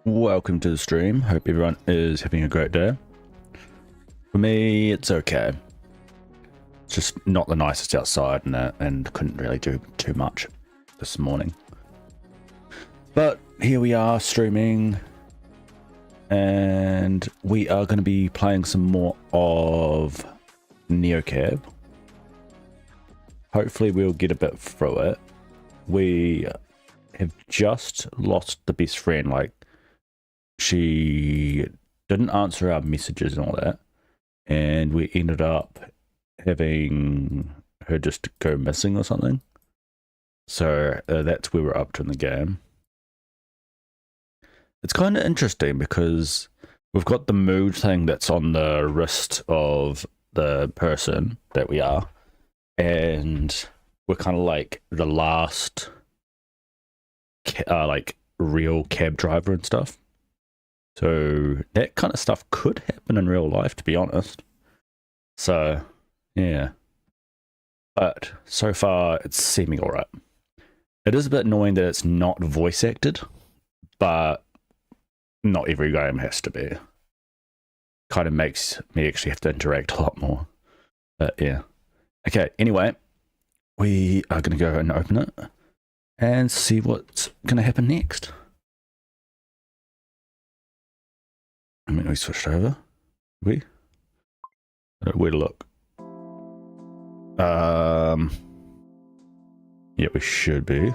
Welcome to the stream. Hope everyone is having a great day. For me, it's okay. It's just not the nicest outside and couldn't really do too much this morning. But here we are streaming, and we are going to be playing some more of Neocab. Hopefully we'll get a bit through it. We have just lost the best friend, like she didn't answer our messages and all that, and we ended up having her just go missing or something. So that's where we're up to in the game. It's kind of interesting because we've got the mood thing that's on the wrist of the person that we are, and we're kind of like the last like real cab driver and stuff. So that kind of stuff could happen in real life, to be honest. So yeah, but so far it's seeming all right. It is a bit annoying that it's not voice acted, but not every game has to be. Kind of makes me actually have to interact a lot more. But yeah. Okay, anyway, we are going to go and open it and see what's going to happen next. I mean, we switched over. We? I don't know where to look. Yeah, we should be.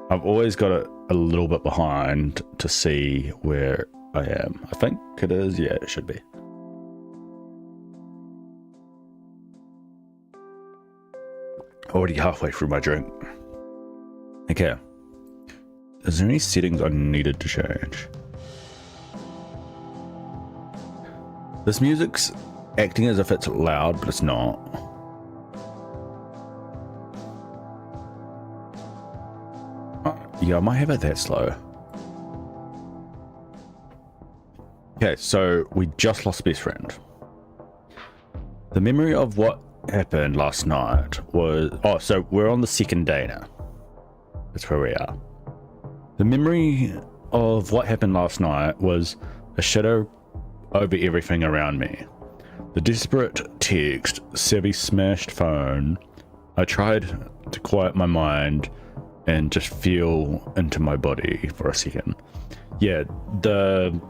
I've always got it a little bit behind to see where I am. I think it is. Yeah, it should be. Already halfway through my drink. Okay. Is there any settings I needed to change? This music's acting as if it's loud, but it's not. Yeah, I might have it that slow. Okay, so we just lost best friend. The memory of what happened last night was... Oh, so we're on the second day now. That's where we are. The memory of what happened last night was a shadow over everything around me. The desperate text, savvy smashed phone. I tried to quiet my mind and just feel into my body for a second. Yeah, the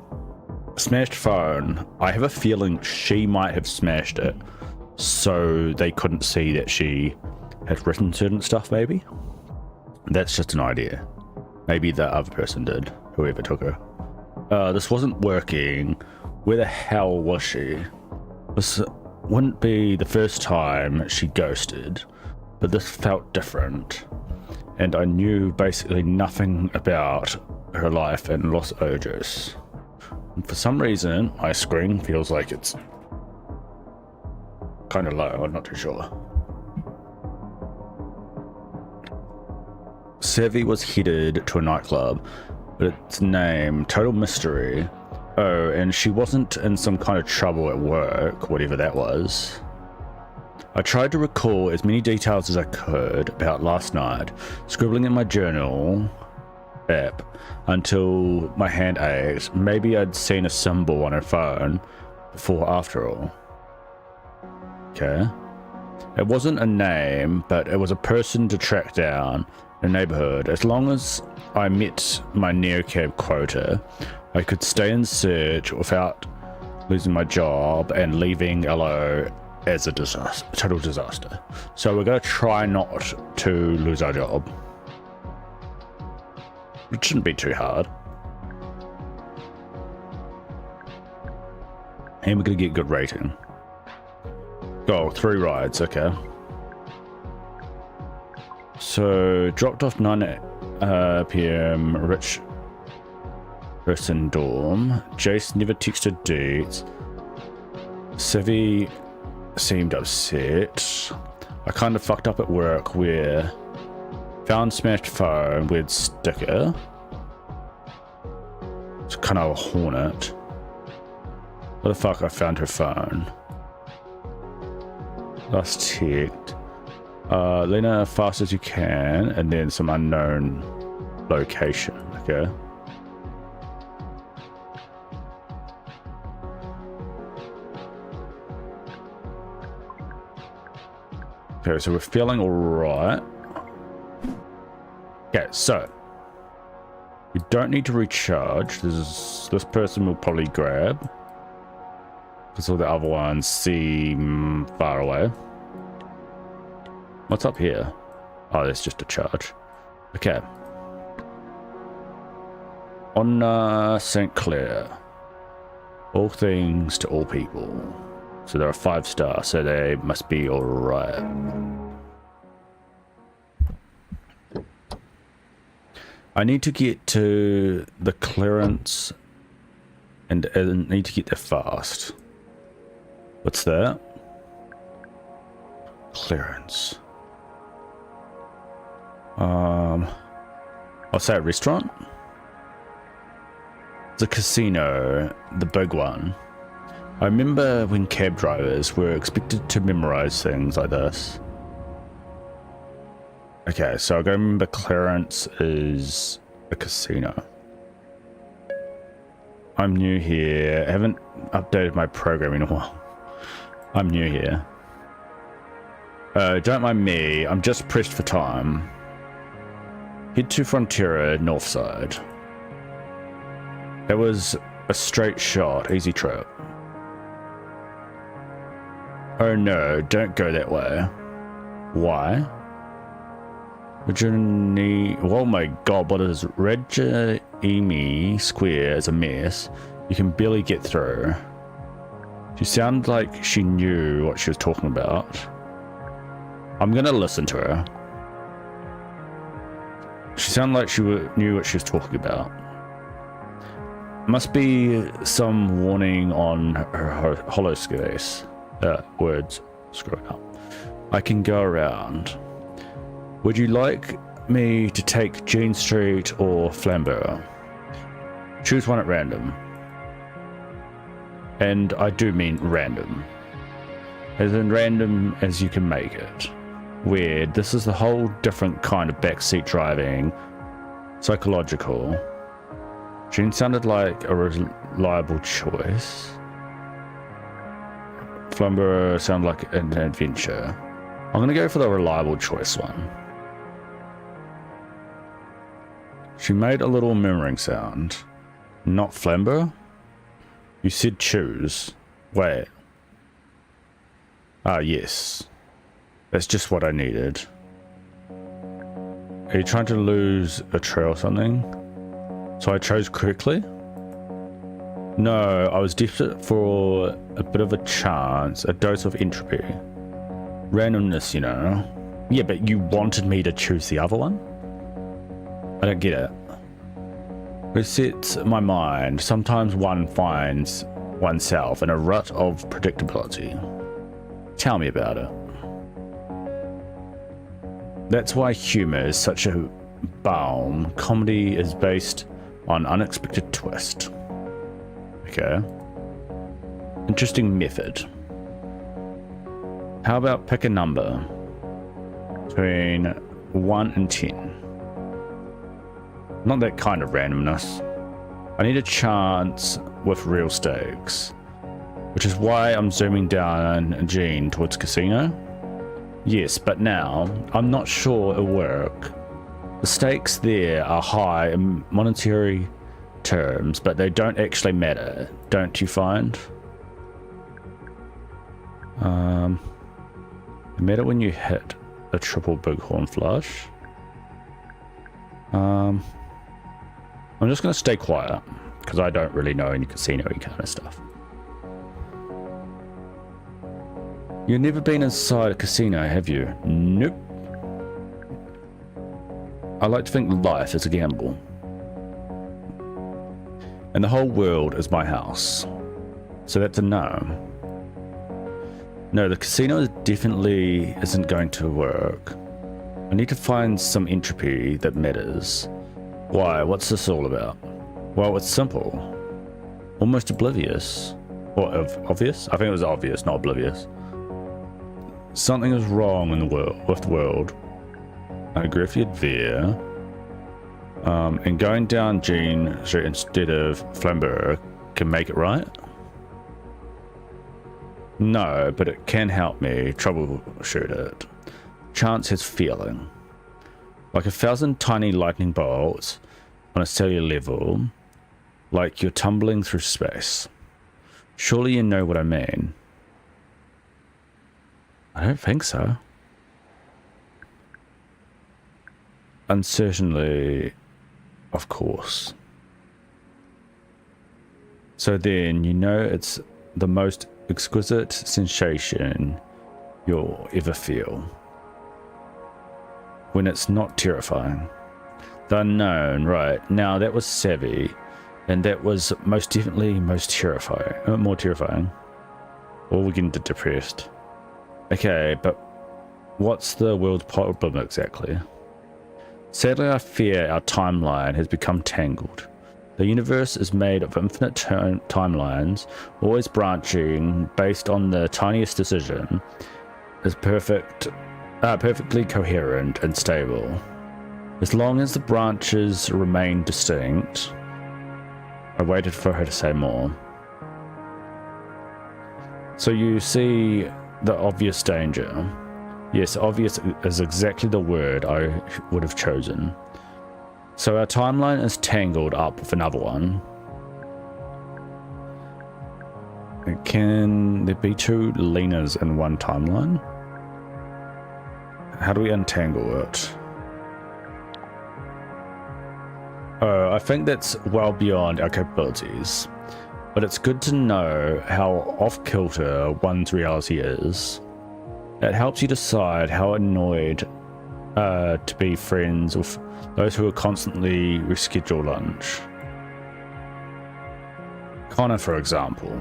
smashed phone, I have a feeling she might have smashed it so they couldn't see that she had written certain stuff, maybe. That's just an idea. Maybe the other person did, whoever took her. This wasn't working. Where the hell was she? This wouldn't be the first time she ghosted, but this felt different. And I knew basically nothing about her life in Los Angeles. And for some reason, my screen feels like it's kind of low, I'm not too sure. Savvy was headed to a nightclub, but its name, total mystery. Oh, and she wasn't in some kind of trouble at work, whatever that was. I tried to recall as many details as I could about last night, scribbling in my journal app until my hand ached. Maybe I'd seen a symbol on her phone before after all. Okay. It wasn't a name, but it was a person to track down in the neighborhood. As long as I met my Neocab quota, I could stay in search without losing my job and leaving LO as a disaster, total disaster. So we're going to try not to lose our job. It shouldn't be too hard. And we're going to get good rating. Oh, 3 rides, okay. So dropped off 9 p.m. Rich person dorm. Jace never texted dates. Savvy seemed upset. I kind of fucked up at work where found smashed phone, weird sticker. It's kind of a hornet. What the fuck, I found her phone. Last checked. Lena, fast as you can, and then some unknown location, okay? Okay, so we're feeling alright. Okay, so you don't need to recharge. This person will probably grab, because all the other ones seem far away. What's up here? Oh, that's just a charge. Okay. On St. Clair. All things to all people. So they're a 5-star, so they must be alright. I need to get to the clearance and I need to get there fast. What's that? Clearance. I'll say a restaurant. The casino, the big one. I remember when cab drivers were expected to memorize things like this. Okay, so I gotta remember clearance is a casino. I'm new here. I haven't updated my program in a while. I'm new here. Don't mind me. I'm just pressed for time. Head to Frontiera, north side. That was a straight shot. Easy trip. Oh no, don't go that way. Why? Oh my god, what is Regime Square is a mess. You can barely get through. She sounded like she knew what she was talking about. I'm gonna listen to her. She sounded like she knew what she was talking about. Must be some warning on her holospace. Words screwing up. I can go around. Would you like me to take Jean Street or Flambeau? Choose one at random. And I do mean random. As in random as you can make it. Weird. This is a whole different kind of backseat driving. Psychological. Jean sounded like a reliable choice. Flambeau sounded like an adventure. I'm gonna go for the reliable choice one. She made a little murmuring sound. Not Flambeau? You said choose. Wait. Ah, yes. That's just what I needed. Are you trying to lose a trail or something? So I chose correctly? No, I was desperate for a bit of a chance, a dose of entropy. Randomness, you know. Yeah, but you wanted me to choose the other one? I don't get it. Resets my mind. Sometimes one finds oneself in a rut of predictability. Tell me about it. That's why humor is such a balm. Comedy is based on unexpected twist. Okay. Interesting method. How about pick a number between 1 and 10? Not that kind of randomness. I need a chance with real stakes, which is why I'm zooming down Jean towards casino. Yes, but now I'm not sure it'll work. The stakes there are high in monetary terms, but they don't actually matter, don't you find? They matter when you hit a triple bighorn flush. I'm just going to stay quiet because I don't really know any casino-y kind of stuff. You've never been inside a casino, have you? Nope. I like to think life is a gamble. And the whole world is my house. So that's a no. No, the casino definitely isn't going to work. I need to find some entropy that matters. Why? What's this all about? Well, it's simple. Almost oblivious. Or obvious? I think it was obvious, not oblivious. Something is wrong in the world with the world. I agree with you there. And going down Jean Street instead of Flambeau can make it right? No, but it can help me troubleshoot it. Chance has feeling. Like 1,000 tiny lightning bolts on a cellular level, like you're tumbling through space. Surely you know what I mean. I don't think so. Uncertainly, of course. So then you know it's the most exquisite sensation you'll ever feel. When it's not terrifying. The unknown, right. Now that was savvy, and that was most definitely most terrifying. More terrifying. Or we're getting depressed. Okay, but what's the world's problem exactly? Sadly, I fear our timeline has become tangled. The universe is made of infinite timelines, always branching based on the tiniest decision, is perfectly coherent and stable. As long as the branches remain distinct. I waited for her to say more. So you see the obvious danger. Yes, obvious is exactly the word I would have chosen. So our timeline is tangled up with another one. Can there be two Lenas in one timeline? How do we untangle it? Oh, I think that's well beyond our capabilities. But it's good to know how off-kilter one's reality is. It helps you decide how annoyed to be friends with those who are constantly reschedule lunch. Connor, for example.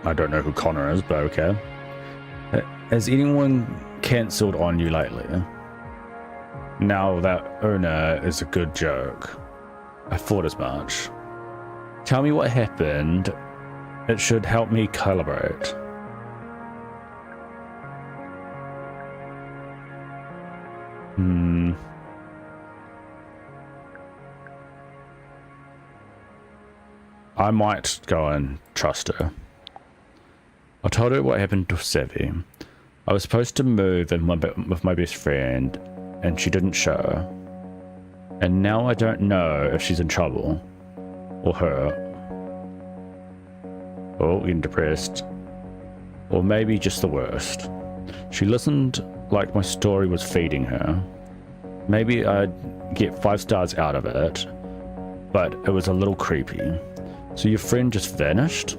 I don't know who Connor is, but okay. Has anyone cancelled on you lately? Now that owner is a good joke. I thought as much. Tell me what happened. It should help me calibrate. I might go and trust her. I told her what happened to Savvy. I was supposed to move in with my best friend, and she didn't show. And now I don't know if she's in trouble. Or hurt. Or getting depressed. Or maybe just the worst. She listened like my story was feeding her. Maybe I'd get 5 stars out of it, but it was a little creepy. So your friend just vanished?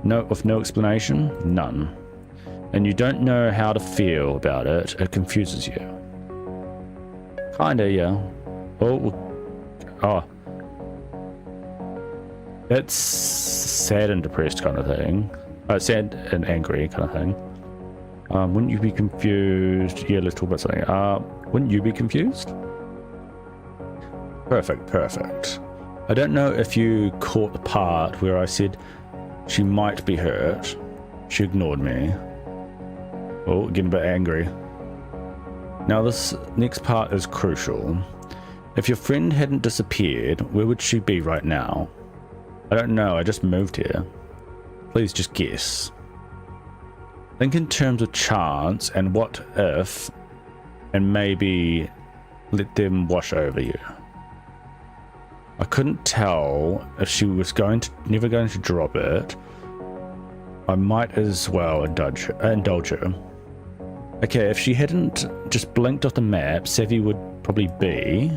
No, with no explanation? None. And you don't know how to feel about it. It confuses you. Kinda, yeah. Oh. That's sad and depressed kind of thing. Sad and angry kind of thing. Wouldn't you be confused? Yeah, let's talk about something. Wouldn't you be confused? Perfect. I don't know if you caught the part where I said she might be hurt. She ignored me. Oh, getting a bit angry. Now this next part is crucial. If your friend hadn't disappeared, where would she be right now? I don't know, I just moved here. Please just guess. Think in terms of chance and what if, and maybe let them wash over you. I couldn't tell if she was never going to drop it. I might as well indulge her. Okay, if she hadn't just blinked off the map, Savvy would probably be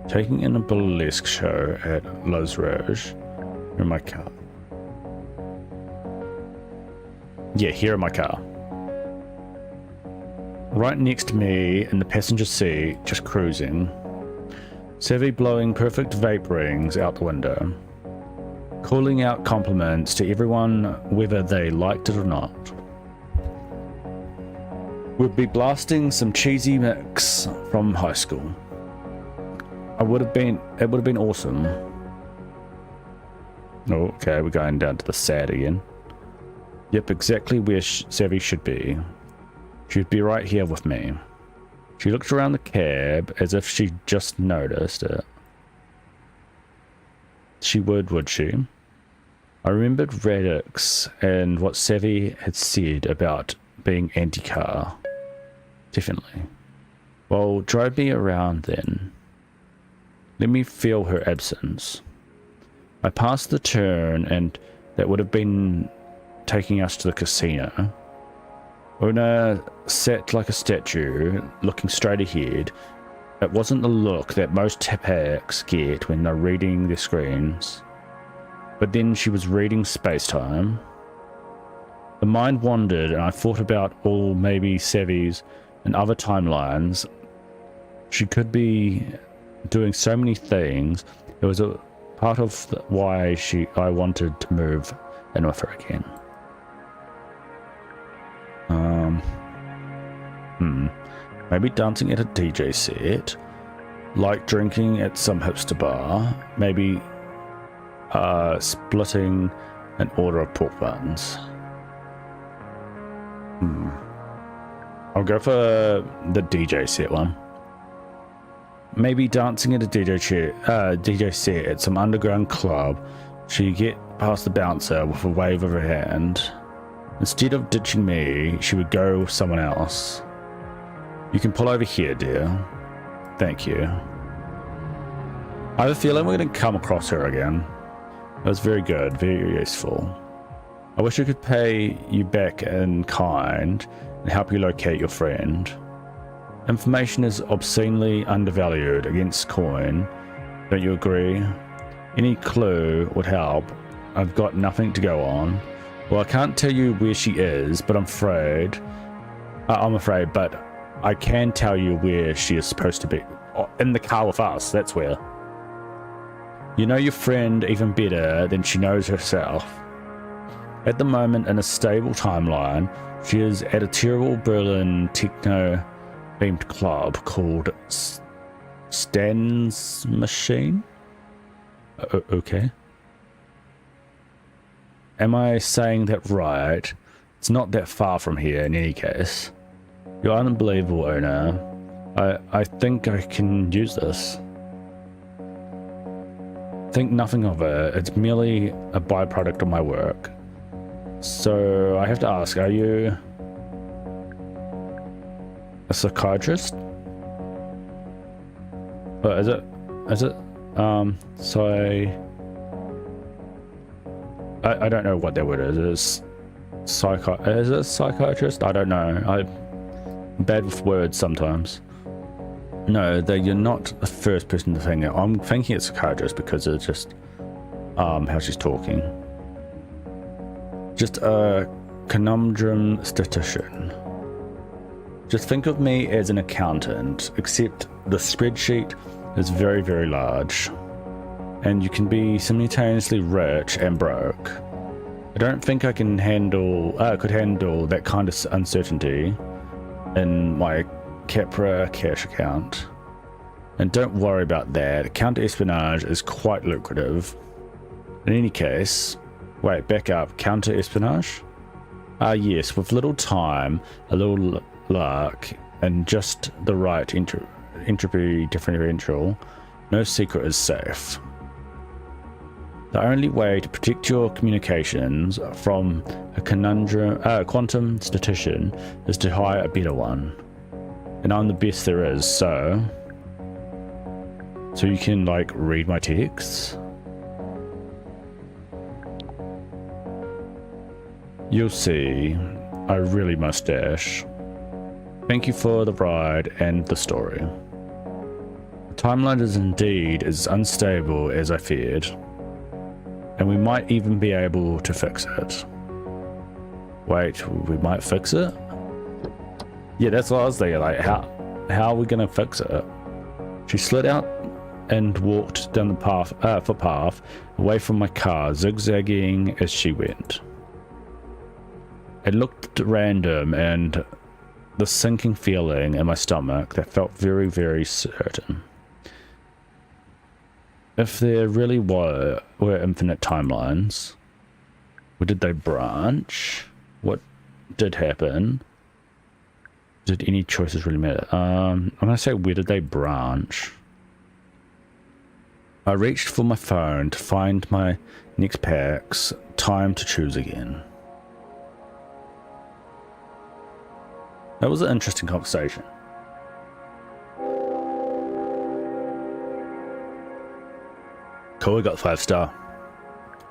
taking in a burlesque show at Les Rouges. Here in my car. Yeah, here in my car. Right next to me in the passenger seat, just cruising. Savvy blowing perfect vape rings out the window. Calling out compliments to everyone whether they liked it or not. We'd be blasting some cheesy mix from high school. It would have been awesome. Oh, okay, we're going down to the sad again. Yep, exactly where Savvy should be. She'd be right here with me. She looked around the cab as if she just noticed it. She would she? I remembered Radix and what Savvy had said about being anti-car. Definitely. Well, drive me around then. Let me feel her absence. I passed the turn, and that would have been taking us to the casino. Una sat like a statue, looking straight ahead. It wasn't the look that most packs get when they're reading their screens. But then she was reading space-time. The mind wandered, and I thought about all maybe Savvy's and other timelines. She could be doing so many things. It was a part of why I wanted to move in with her again. Maybe dancing at a DJ set, like drinking at some hipster bar, maybe splitting an order of pork buns. I'll go for the DJ set one. Maybe dancing at a DJ set at some underground club. She'd get past the bouncer with a wave of her hand. Instead of ditching me, she would go with someone else. You can pull over here, dear. Thank you. I have a feeling we're going to come across her again. That was very good, very useful. I wish I could pay you back in kind and help you locate your friend. Information is obscenely undervalued against coin. Don't you agree? Any clue would help. I've got nothing to go on. Well, I can't tell you where she is, but I'm afraid, but I can tell you where she is supposed to be. Oh, in the car with us, that's where. You know your friend even better than she knows herself. At the moment, in a stable timeline, she is at a terrible Berlin techno-themed club called Stan's Machine? Okay. Am I saying that right? It's not that far from here in any case. You're unbelievable, Ona. I think I can use this. Think nothing of it. It's merely a byproduct of my work. So I have to ask, are you a psychiatrist? But is it I don't know what that word is. Is it psychiatrist? I don't know. I'm bad with words sometimes. No, you're not the first person to think it. I'm thinking it's psychiatrist because it's just how she's talking. Just a conundrum statistician. Just think of me as an accountant, except the spreadsheet is very, very large. And you can be simultaneously rich and broke. I don't think I can could handle that kind of uncertainty in my Capra cash account. And don't worry about that. Counter-espionage is quite lucrative. In any case, wait, back up. Counter-espionage? Yes, with little time, a little luck, and just the right entropy differential, no secret is safe. The only way to protect your communications from a quantum statistician is to hire a better one. And I'm the best there is, so you can, like, read my texts. You'll see, I really mustache. Thank you for the ride and the story. The timeline is indeed as unstable as I feared. And we might even be able to fix it. Wait, we might fix it? Yeah, that's what I was thinking, like, how are we gonna fix it? She slid out and walked down the footpath away from my car, zigzagging as she went. It looked random, and the sinking feeling in my stomach that felt very, very certain. If there really were infinite timelines, where did they branch? What did happen? Did any choices really matter? I'm going to say, where did they branch? I reached for my phone to find my next packs. Time to choose again. That was an interesting conversation. Cool, we got 5-star.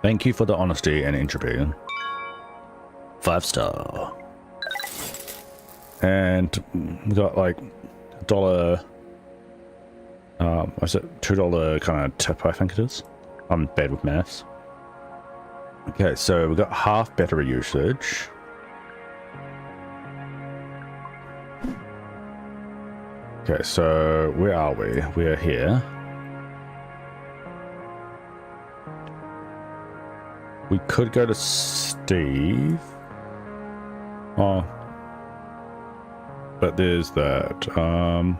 Thank you for the honesty and entropy. 5-star. And we got like $1, what's it, $2 kind of tip, I think it is. I'm bad with maths. Okay, so we got half battery usage. Okay, so where are we? We're here. We could go to Steve. Oh. But there's that. I'm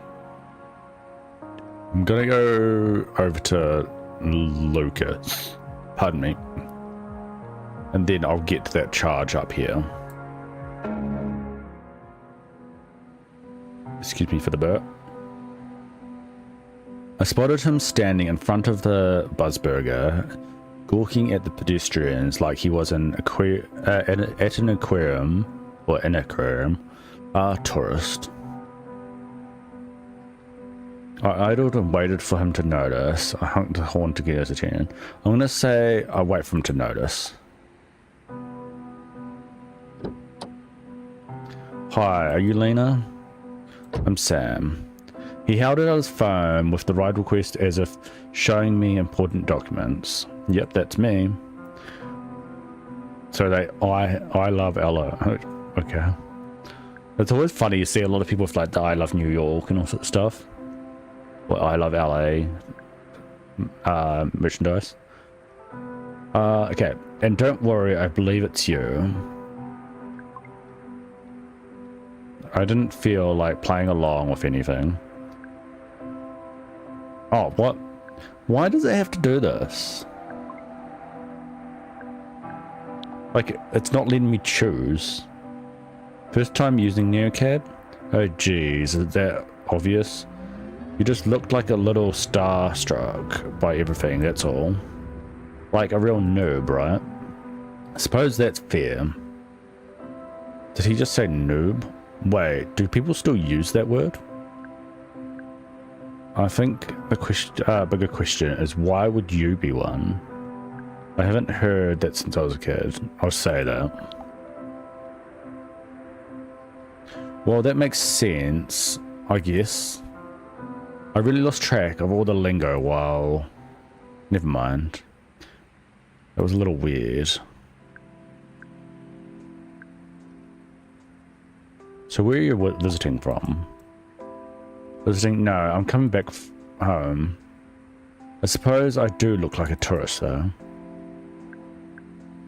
gonna go over to Lucas. Pardon me. And then I'll get to that charge up here. Excuse me for the burp. I spotted him standing in front of the Buzzburger, gawking at the pedestrians like he was at an aquarium, or an aquarium, a tourist. I idled and waited for him to notice. I honked the horn to get his attention. I'm gonna say I wait for him to notice. Hi, are you Lena? I'm Sam. He held it on his phone with the ride request as if showing me important documents. Yep, that's me. So I love LA. Okay. It's always funny you see a lot of people with like the I love New York and all sorts of stuff. Well, I love LA merchandise. Okay, and don't worry, I believe it's you. I didn't feel like playing along with anything. Oh, what? Why does it have to do this? Like, it's not letting me choose. First time using NeoCab? Oh geez, is that obvious? You just looked like a little starstruck by everything, that's all. Like a real noob, right? I suppose that's fair. Did he just say noob? Wait, do people still use that word? I think the bigger question is, why would you be one? I haven't heard that since I was a kid. I'll say that. Well, that makes sense, I guess. I really lost track of all the lingo while... Never mind. That was a little weird. So where are you visiting from? Visiting? No, I'm coming back home. I suppose I do look like a tourist though.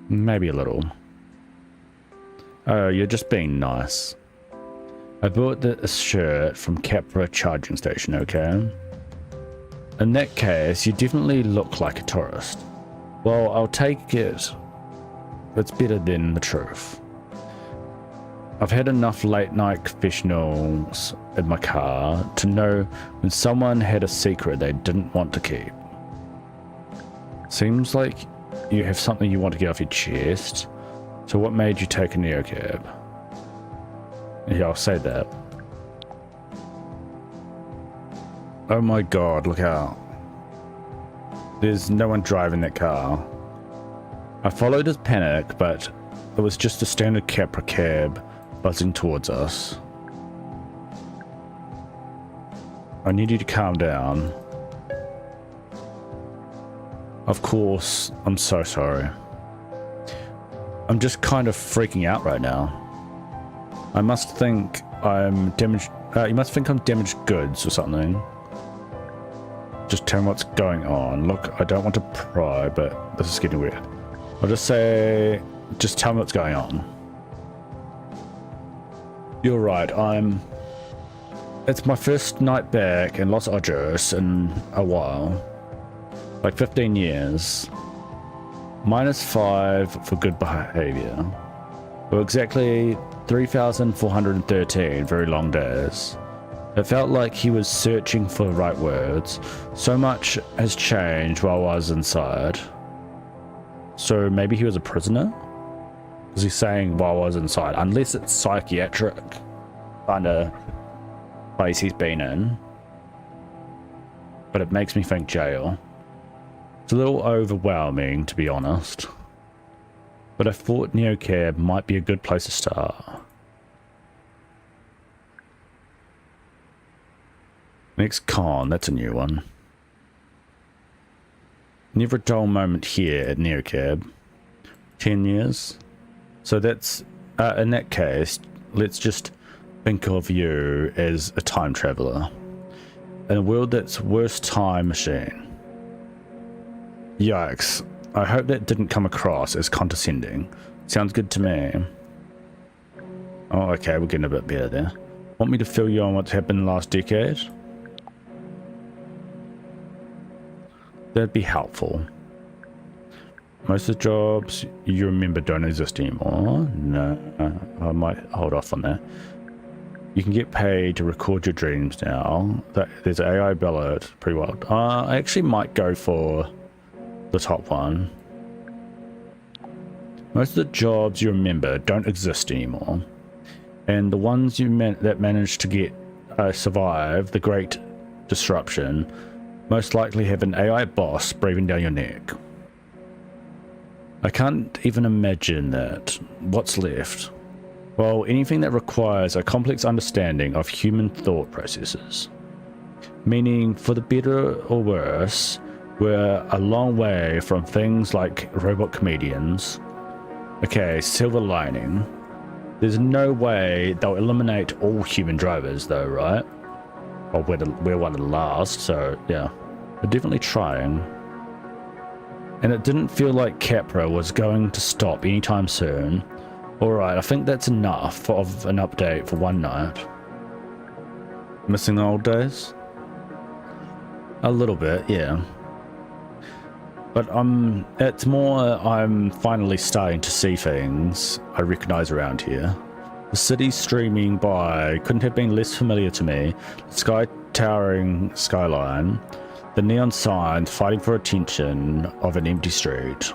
Maybe a little. Oh, you're just being nice. I bought this shirt from Capra charging station, okay? In that case, you definitely look like a tourist. Well, I'll take it. It's better than the truth. I've had enough late night confessionals in my car to know when someone had a secret they didn't want to keep. Seems like you have something you want to get off your chest. So what made you take a NeoCab? Yeah, I'll say that. Oh my god, look out. There's no one driving that car. I followed his panic, but it was just a standard Capra cab buzzing towards us. I need you to calm down. Of course, I'm so sorry. I'm just kind of freaking out right now. I must think I'm damaged. You must think I'm damaged goods or something. Just tell me what's going on. Look, I don't want to pry, but this is getting weird. I'll just say, just tell me what's going on. You're right, it's my first night back in Los Angeles in a while. Like 15 years. -5 for good behavior. Well, exactly 3,413 very long days. It felt like he was searching for the right words. So much has changed while I was inside. So maybe he was a prisoner? Is he saying while I was inside? Unless it's psychiatric. kind of place he's been in. But it makes me think jail. It's a little overwhelming, to be honest. But I thought NeoCab might be a good place to start. Next con, that's a new one. Never a dull moment here at NeoCab. 10 years. So that's, in that case, let's just think of you as a time traveler. In a world that's worst time machine. Yikes. I hope that didn't come across as condescending. Sounds good to me. Oh, okay, we're getting a bit better there. Want me to fill you on what's happened in the last decade? That'd be helpful. Most of the jobs you remember don't exist anymore. No, I might hold off on that. You can get paid to record your dreams now. There's an AI ballot, pretty wild. I actually might go for the top one. Most of the jobs you remember don't exist anymore. And the ones you that managed to get survive the Great Disruption most likely have an AI boss breathing down your neck. I can't even imagine that. What's left? Well, anything that requires a complex understanding of human thought processes. Meaning, for the better or worse, we're a long way from things like robot comedians. Okay, silver lining. There's no way they'll eliminate all human drivers though, right? Well, we're one of the last, so yeah. We're definitely trying. And it didn't feel like Capra was going to stop anytime soon. Alright, I think that's enough of an update for one night. Missing the old days? A little bit, yeah. But it's more I'm finally starting to see things I recognize around here. The city streaming by couldn't have been less familiar to me. The sky-towering skyline, the neon signs fighting for attention of an empty street.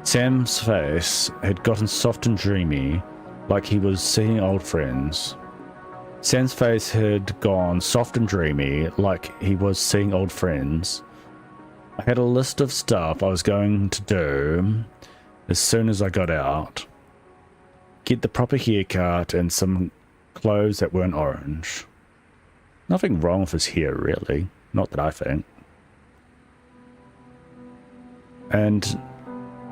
Sam's face had gotten soft and dreamy, like he was seeing old friends. Sam's face had gone soft and dreamy, like he was seeing old friends. I had a list of stuff I was going to do as soon as I got out. Get the proper haircut and some clothes that weren't orange. Nothing wrong with his hair, really. Not that I think. And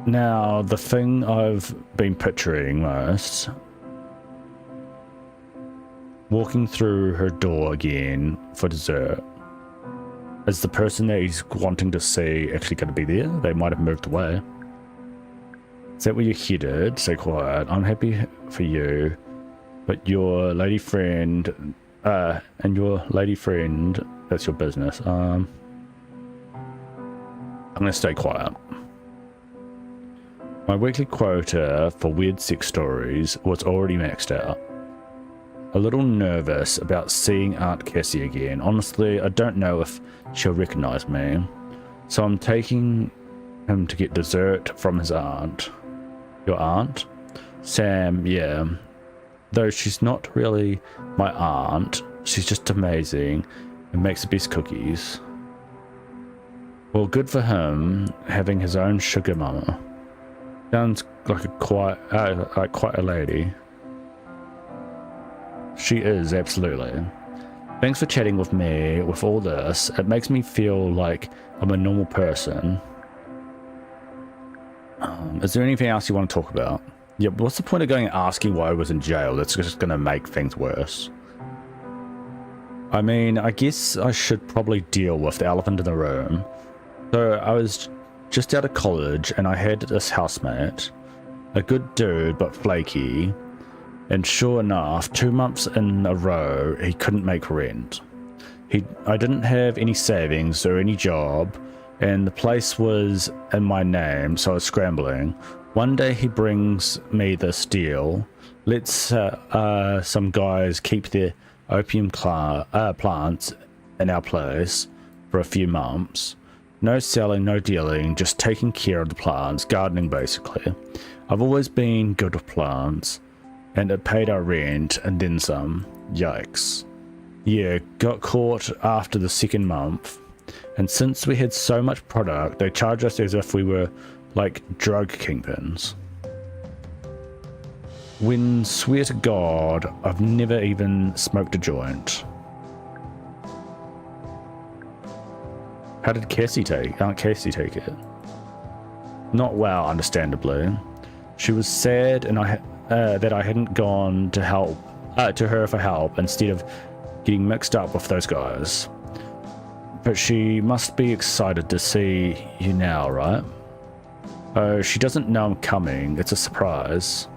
now, the thing I've been picturing most. Walking through her door again for dessert. Is the person that he's wanting to see actually going to be there? They might have moved away. Is that where you're headed? Stay quiet. I'm happy for you. But your lady friend... and your lady friend... That's your business. I'm going to stay quiet. My weekly quota for weird sex stories was already maxed out. A little nervous about seeing Aunt Cassie again. Honestly, I don't know if she'll recognize me. So I'm taking him to get dessert from his aunt. Your aunt? Sam, yeah. Though she's not really my aunt, she's just amazing and makes the best cookies. Well, good for him, having his own sugar mama. Sounds like quite a lady. She is, absolutely. Thanks for chatting with me with all this. It makes me feel like I'm a normal person. Is there anything else you want to talk about? Yeah, what's the point of going and asking why I was in jail? That's just going to make things worse. I mean, I guess I should probably deal with the elephant in the room. So I was just out of college and I had this housemate, a good dude but flaky, and sure enough, 2 months in a row he couldn't make rent. I didn't have any savings or any job, and the place was in my name, so I was scrambling. One day he brings me this deal, lets some guys keep their opium plants in our place for a few months. No selling, no dealing, just taking care of the plants, gardening basically. I've always been good with plants. and it paid our rent and then some. Yikes. Yeah, got caught after the second month, and since we had so much product, they charged us as if we were like drug kingpins. When, swear to God, I've never even smoked a joint. How did Aunt Cassie take it? Not well, understandably. She was sad, and that I hadn't gone to her for help instead of getting mixed up with those guys. But she must be excited to see you now, right? Oh, she doesn't know I'm coming. It's a surprise.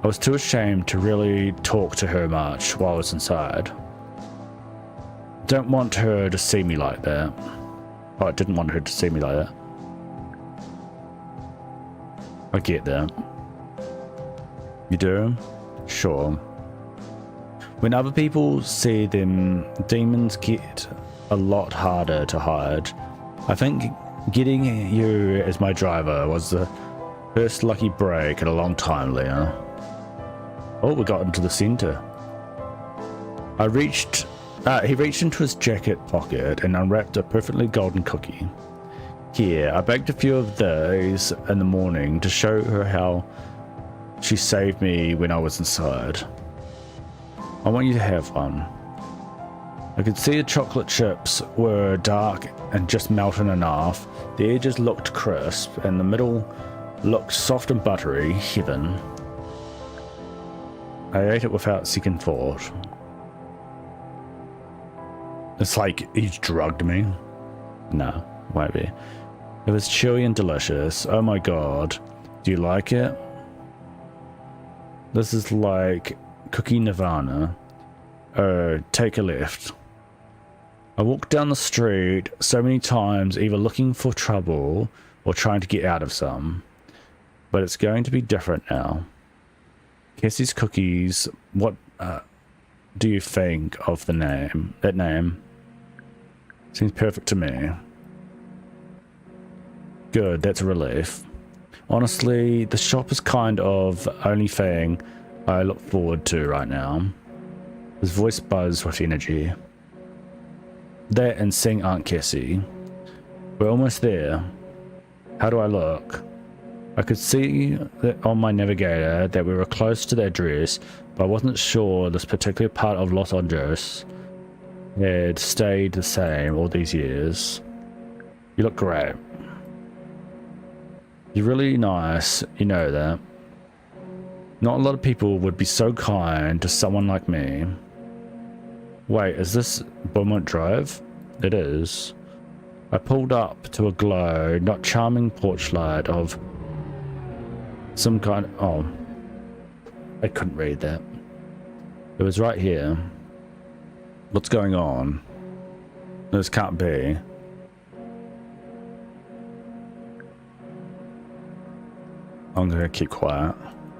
I was too ashamed to really talk to her much while I was inside. Don't want her to see me like that. Oh, I didn't want her to see me like that. I get that. You do? Sure. When other people see them, demons get a lot harder to hide. I think getting you as my driver was the first lucky break in a long time, Leah. Oh, we got into the center. He reached into his jacket pocket and unwrapped a perfectly golden cookie. Here, I baked a few of these in the morning to show her how she saved me when I was inside. I want you to have one. I could see the chocolate chips were dark and just melted enough. The edges looked crisp and the middle looked soft and buttery. Heaven. I ate it without second thought. It's like he's drugged me. No, won't be. It was chewy and delicious. Oh my god. Do you like it? This is like cookie nirvana. Oh, take a left. I walked down the street so many times, either looking for trouble or trying to get out of some. But it's going to be different now. Cassie's Cookies, what do you think of the name? That name seems perfect to me. Good, that's a relief. Honestly, the shop is kind of the only thing I look forward to right now. His voice buzzed with energy. That and seeing Aunt Cassie. We're almost there. How do I look? I could see that on my navigator that we were close to the address, but I wasn't sure this particular part of Los Angeles had stayed the same all these years. You look great. You're really nice, you know that. Not a lot of people would be so kind to someone like me. Wait, is this Beaumont Drive? It is. I pulled up to a glow, not charming porch light of some kind. Oh, I couldn't read that. It was right here. What's going on? This can't be. I'm gonna keep quiet.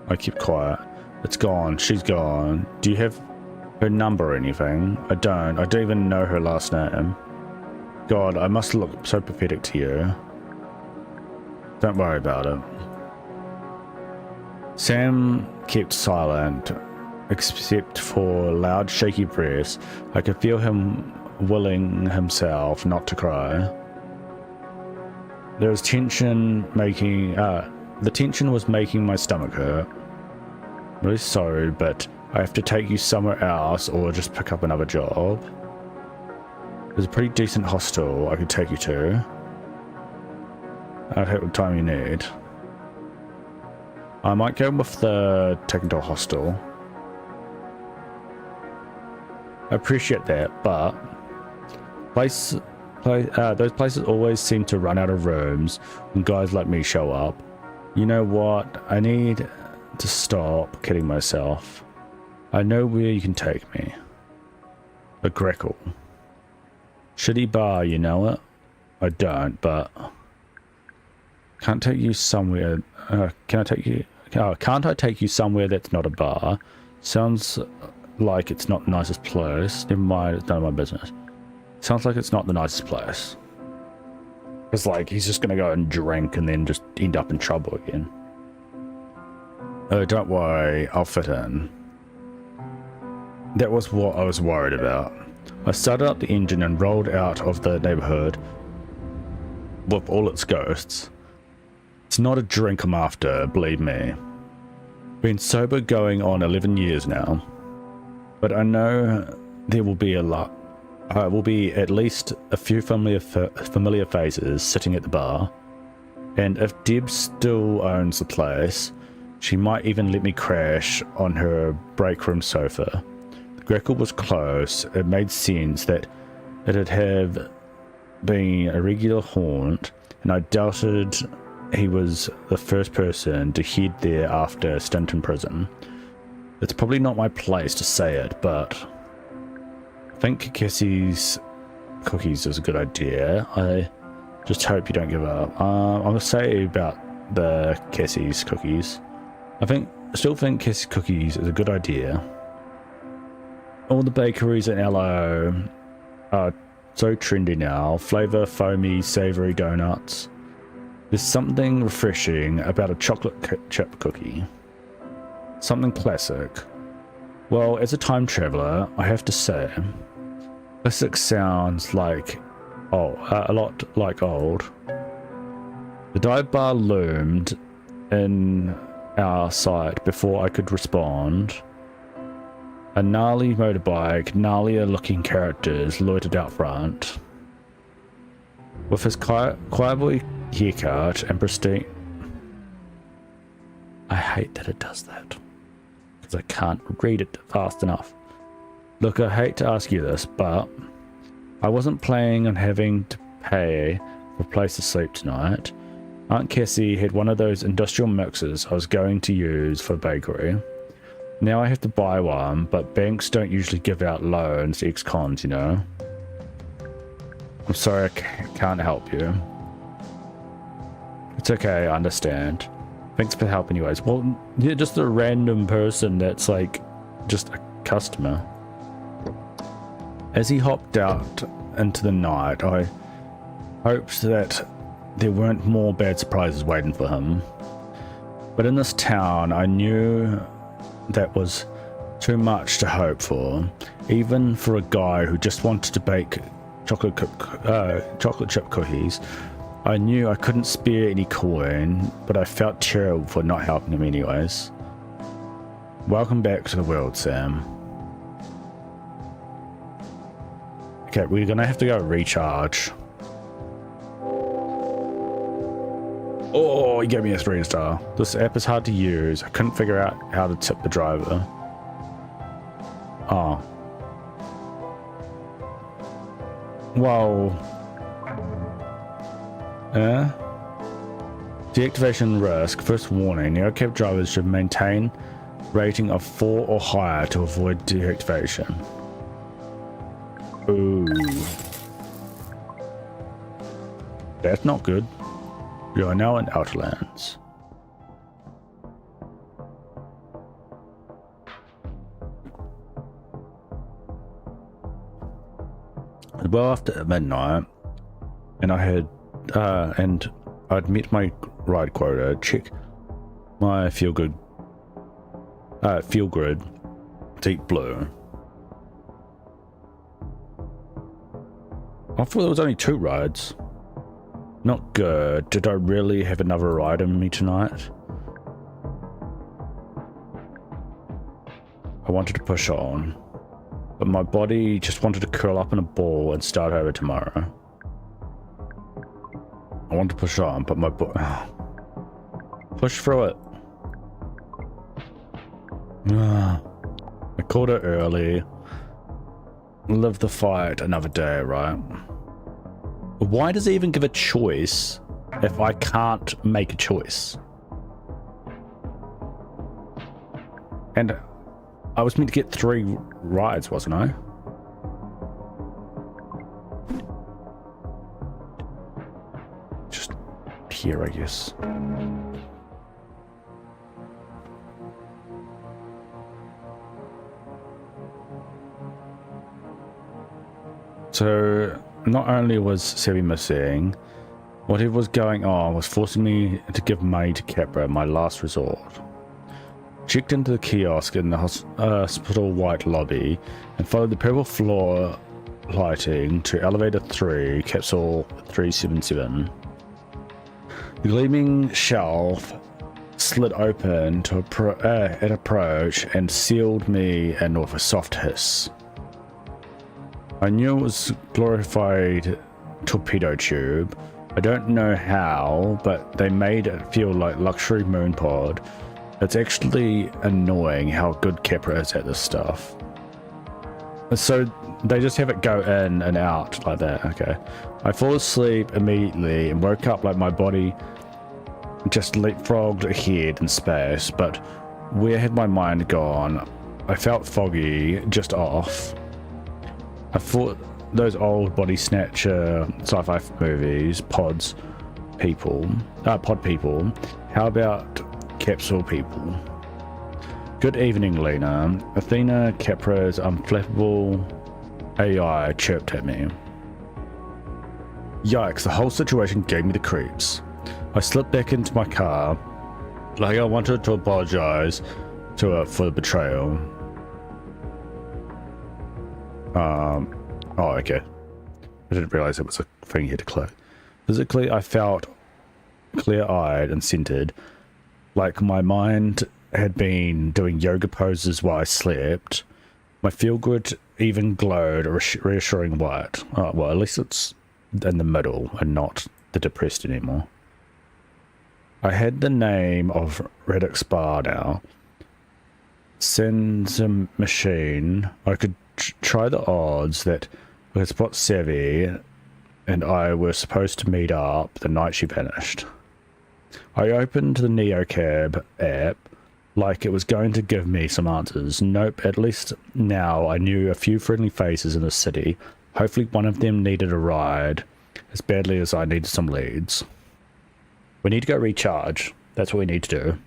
I keep quiet. It's gone. She's gone. Do you have her number or anything? I don't even know her last name. God, I must look so pathetic to you. Don't worry about it. Sam kept silent, except for loud, shaky breaths. I could feel him willing himself not to cry. There was tension making, the tension was making my stomach hurt. I'm really sorry, but I have to take you somewhere else or just pick up another job. There's a pretty decent hostel I could take you to. I'd have the time you need. I might go with the technical hostel. I appreciate that, but those places always seem to run out of rooms when guys like me show up. You know what? I need to stop kidding myself. I know where you can take me. The Greckle. Shitty bar, you know it? I don't, but can't take you somewhere. Can't I take you somewhere that's not a bar? Sounds like it's not the nicest place. Never mind, it's none of my business. Sounds like it's not the nicest place. It's like he's just gonna go and drink and then just end up in trouble again. Oh, don't worry, I'll fit in. That was what I was worried about. I started up the engine and rolled out of the neighborhood with all its ghosts. It's not a drink I'm after, believe me. Been sober going on 11 years now, but I know there will be at least a few familiar faces sitting at the bar, and if Deb still owns the place, she might even let me crash on her break room sofa. The Greckle was close. It made sense that it'd have been a regular haunt, and I doubted he was the first person to head there after a stint in prison. It's probably not my place to say it, but I think Cassie's cookies is a good idea. I just hope you don't give up. I'm gonna say about the Cassie's cookies. I still think Cassie's cookies is a good idea. All the bakeries in LO are so trendy now. Flavor, foamy, savory donuts. There's something refreshing about a chocolate chip cookie. Something classic. Well, as a time traveler, I have to say, classic sounds like a lot like old. The dive bar loomed in our sight before I could respond. A gnarly motorbike, gnarlier looking characters loitered out front. With his choir boy haircut and pristine... I hate that it does that, because I can't read it fast enough. Look, I hate to ask you this, but I wasn't planning on having to pay for a place to sleep tonight. Aunt Cassie had one of those industrial mixers I was going to use for the bakery. Now I have to buy one, but banks don't usually give out loans to ex-cons, you know. I'm sorry, I can't help you. It's okay, I understand. Thanks for help anyways. Well, you're just a random person that's like, just a customer. As he hopped out into the night, I hoped that there weren't more bad surprises waiting for him. But in this town, I knew that was too much to hope for, even for a guy who just wanted to bake chocolate chip cookies. I knew I couldn't spare any coin, but I felt terrible for not helping him anyways. Welcome back to the world, Sam. Okay, we're gonna have to go recharge. Oh, he gave me a 3-star. This app is hard to use. I couldn't figure out how to tip the driver. Oh. Whoa. Deactivation risk. First warning. Neocab drivers should maintain rating of 4 or higher to avoid deactivation. Ooh. That's not good. You are now in Outlands. Well after midnight, and I'd met my ride quota. Check my feel grid deep blue. I thought there was only 2 rides. Not good. Did I really have another ride in me tonight? I wanted to push on, but my body just wanted to curl up in a ball and start over tomorrow. I want to push on, but my push through it. I called it early. Live the fight another day, right? Why does it even give a choice if I can't make a choice? And I was meant to get 3 rides, wasn't I? Just here, I guess. So, not only was Sebi missing, whatever was going on was forcing me to give money to Capra, my last resort. checked into the kiosk in the hospital white lobby, and followed the purple floor lighting to elevator 3, capsule 377. The gleaming shelf slid open to at approach and sealed me in with a soft hiss. I knew it was glorified torpedo tube. I don't know how, but they made it feel like luxury moon pod. It's actually annoying how good Capra is at this stuff. So they just have it go in and out like that. Okay. I fall asleep immediately and woke up like my body just leapfrogged ahead in space, but where had my mind gone? I felt foggy, just off. I thought those old body snatcher sci-fi movies, pod people. How about capsule people? Good evening, Lena. Athena Capra's unflappable AI chirped at me. Yikes, the whole situation gave me the creeps. I slipped back into my car, like I wanted to apologize to her for the betrayal. Oh, okay. I didn't realize it was a thing here to click. Physically, I felt clear-eyed and centered, like my mind had been doing yoga poses while I slept. My feel-good even glowed a reassuring white. Oh, well, at least it's in the middle and not the depressed anymore. I had the name of Reddick Spa now. Sends a machine. I could try the odds that with Spot Savvy and I were supposed to meet up the night she vanished. I opened the NeoCab app like it was going to give me some answers. Nope, at least now I knew a few friendly faces in the city. Hopefully one of them needed a ride as badly as I needed some leads. We need to go recharge. That's what we need to do.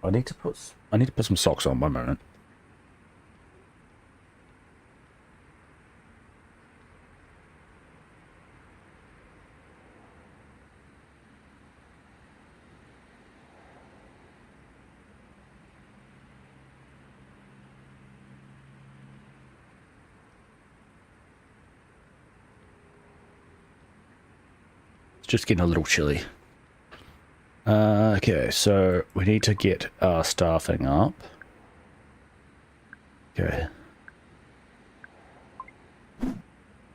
I need to put some socks on. 1 moment. Just getting a little chilly. Okay, so we need to get our staffing up. Okay.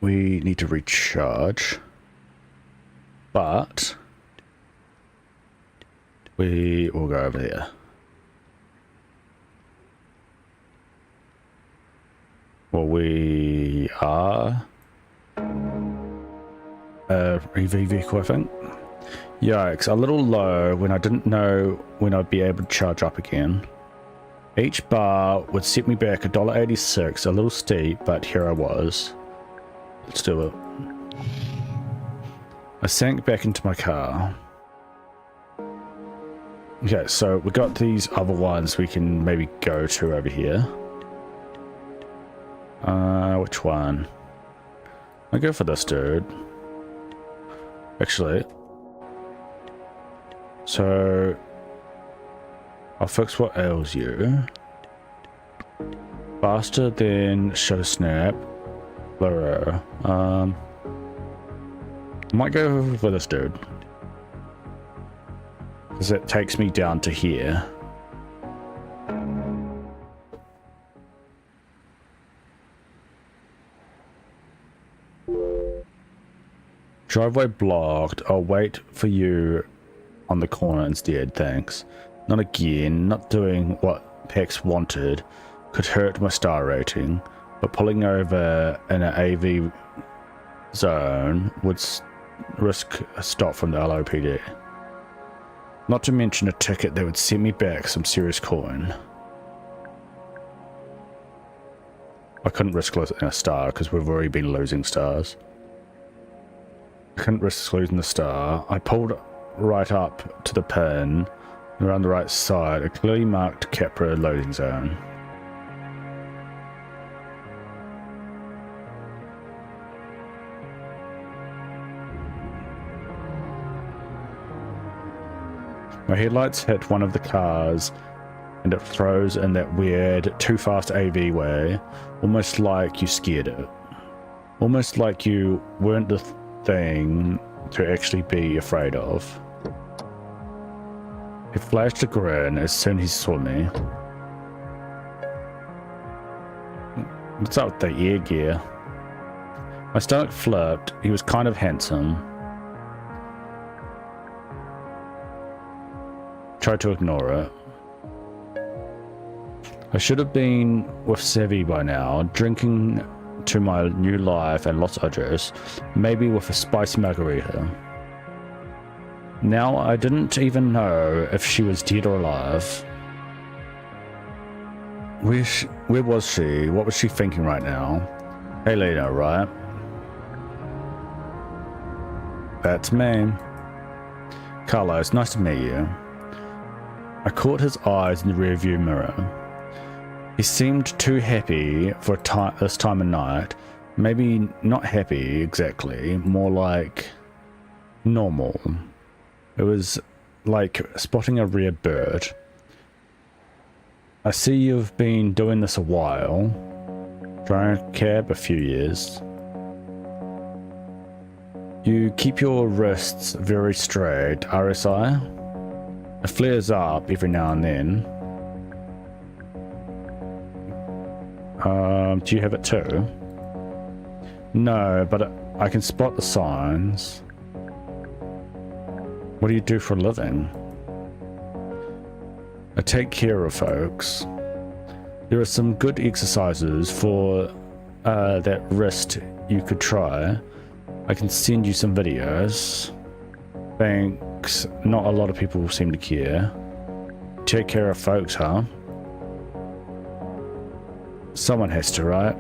We need to recharge. But we will go over there. Well, we are EV vehicle, I think. Yikes, a little low when I didn't know when I'd be able to charge up again. Each bar would set me back $1.86, a little steep, but here I was. Let's do it. I sank back into my car. Okay, so we got these other ones we can maybe go to over here. Which one? I'll go for this dude. Actually, so I'll fix what ails you. Faster than show snap. Blur. I might go for this dude because it takes me down to here. Driveway blocked. I'll wait for you on the corner instead, thanks. Not again. Not doing what Pax wanted could hurt my star rating, but pulling over in an AV zone would risk a stop from the LOPD. Not to mention a ticket that would send me back some serious coin. I couldn't risk losing a star because we've already been losing stars. I couldn't risk losing the star. I pulled right up to the pin around the right side, a clearly marked Capra loading zone. My headlights hit one of the cars and it throws in that weird too fast AV way, almost like you scared it. Almost like you weren't the thing to actually be afraid of. He flashed a grin as soon as he saw me. What's up with the ear gear? My stomach flipped. He was kind of handsome. Tried to ignore it. I should have been with Savvy by now, drinking to my new life and Los Angeles, maybe with a spicy margarita. Now I didn't even know if she was dead or alive. Where was she? What was she thinking right now? Hey Lena, right? That's me. Carlos, nice to meet you. I caught his eyes in the rearview mirror. He seemed too happy for this time of night. Maybe not happy exactly, more like normal. It was like spotting a rare bird. I see you've been doing this a while. Driving a cab a few years. You keep your wrists very straight, RSI. It flares up every now and then. Do you have it too? No, but I can spot the signs. What do you do for a living? I take care of folks. There are some good exercises for that wrist you could try. I can send you some videos. Thanks. Not a lot of people seem to care. Take care of folks, huh? Someone has to, right?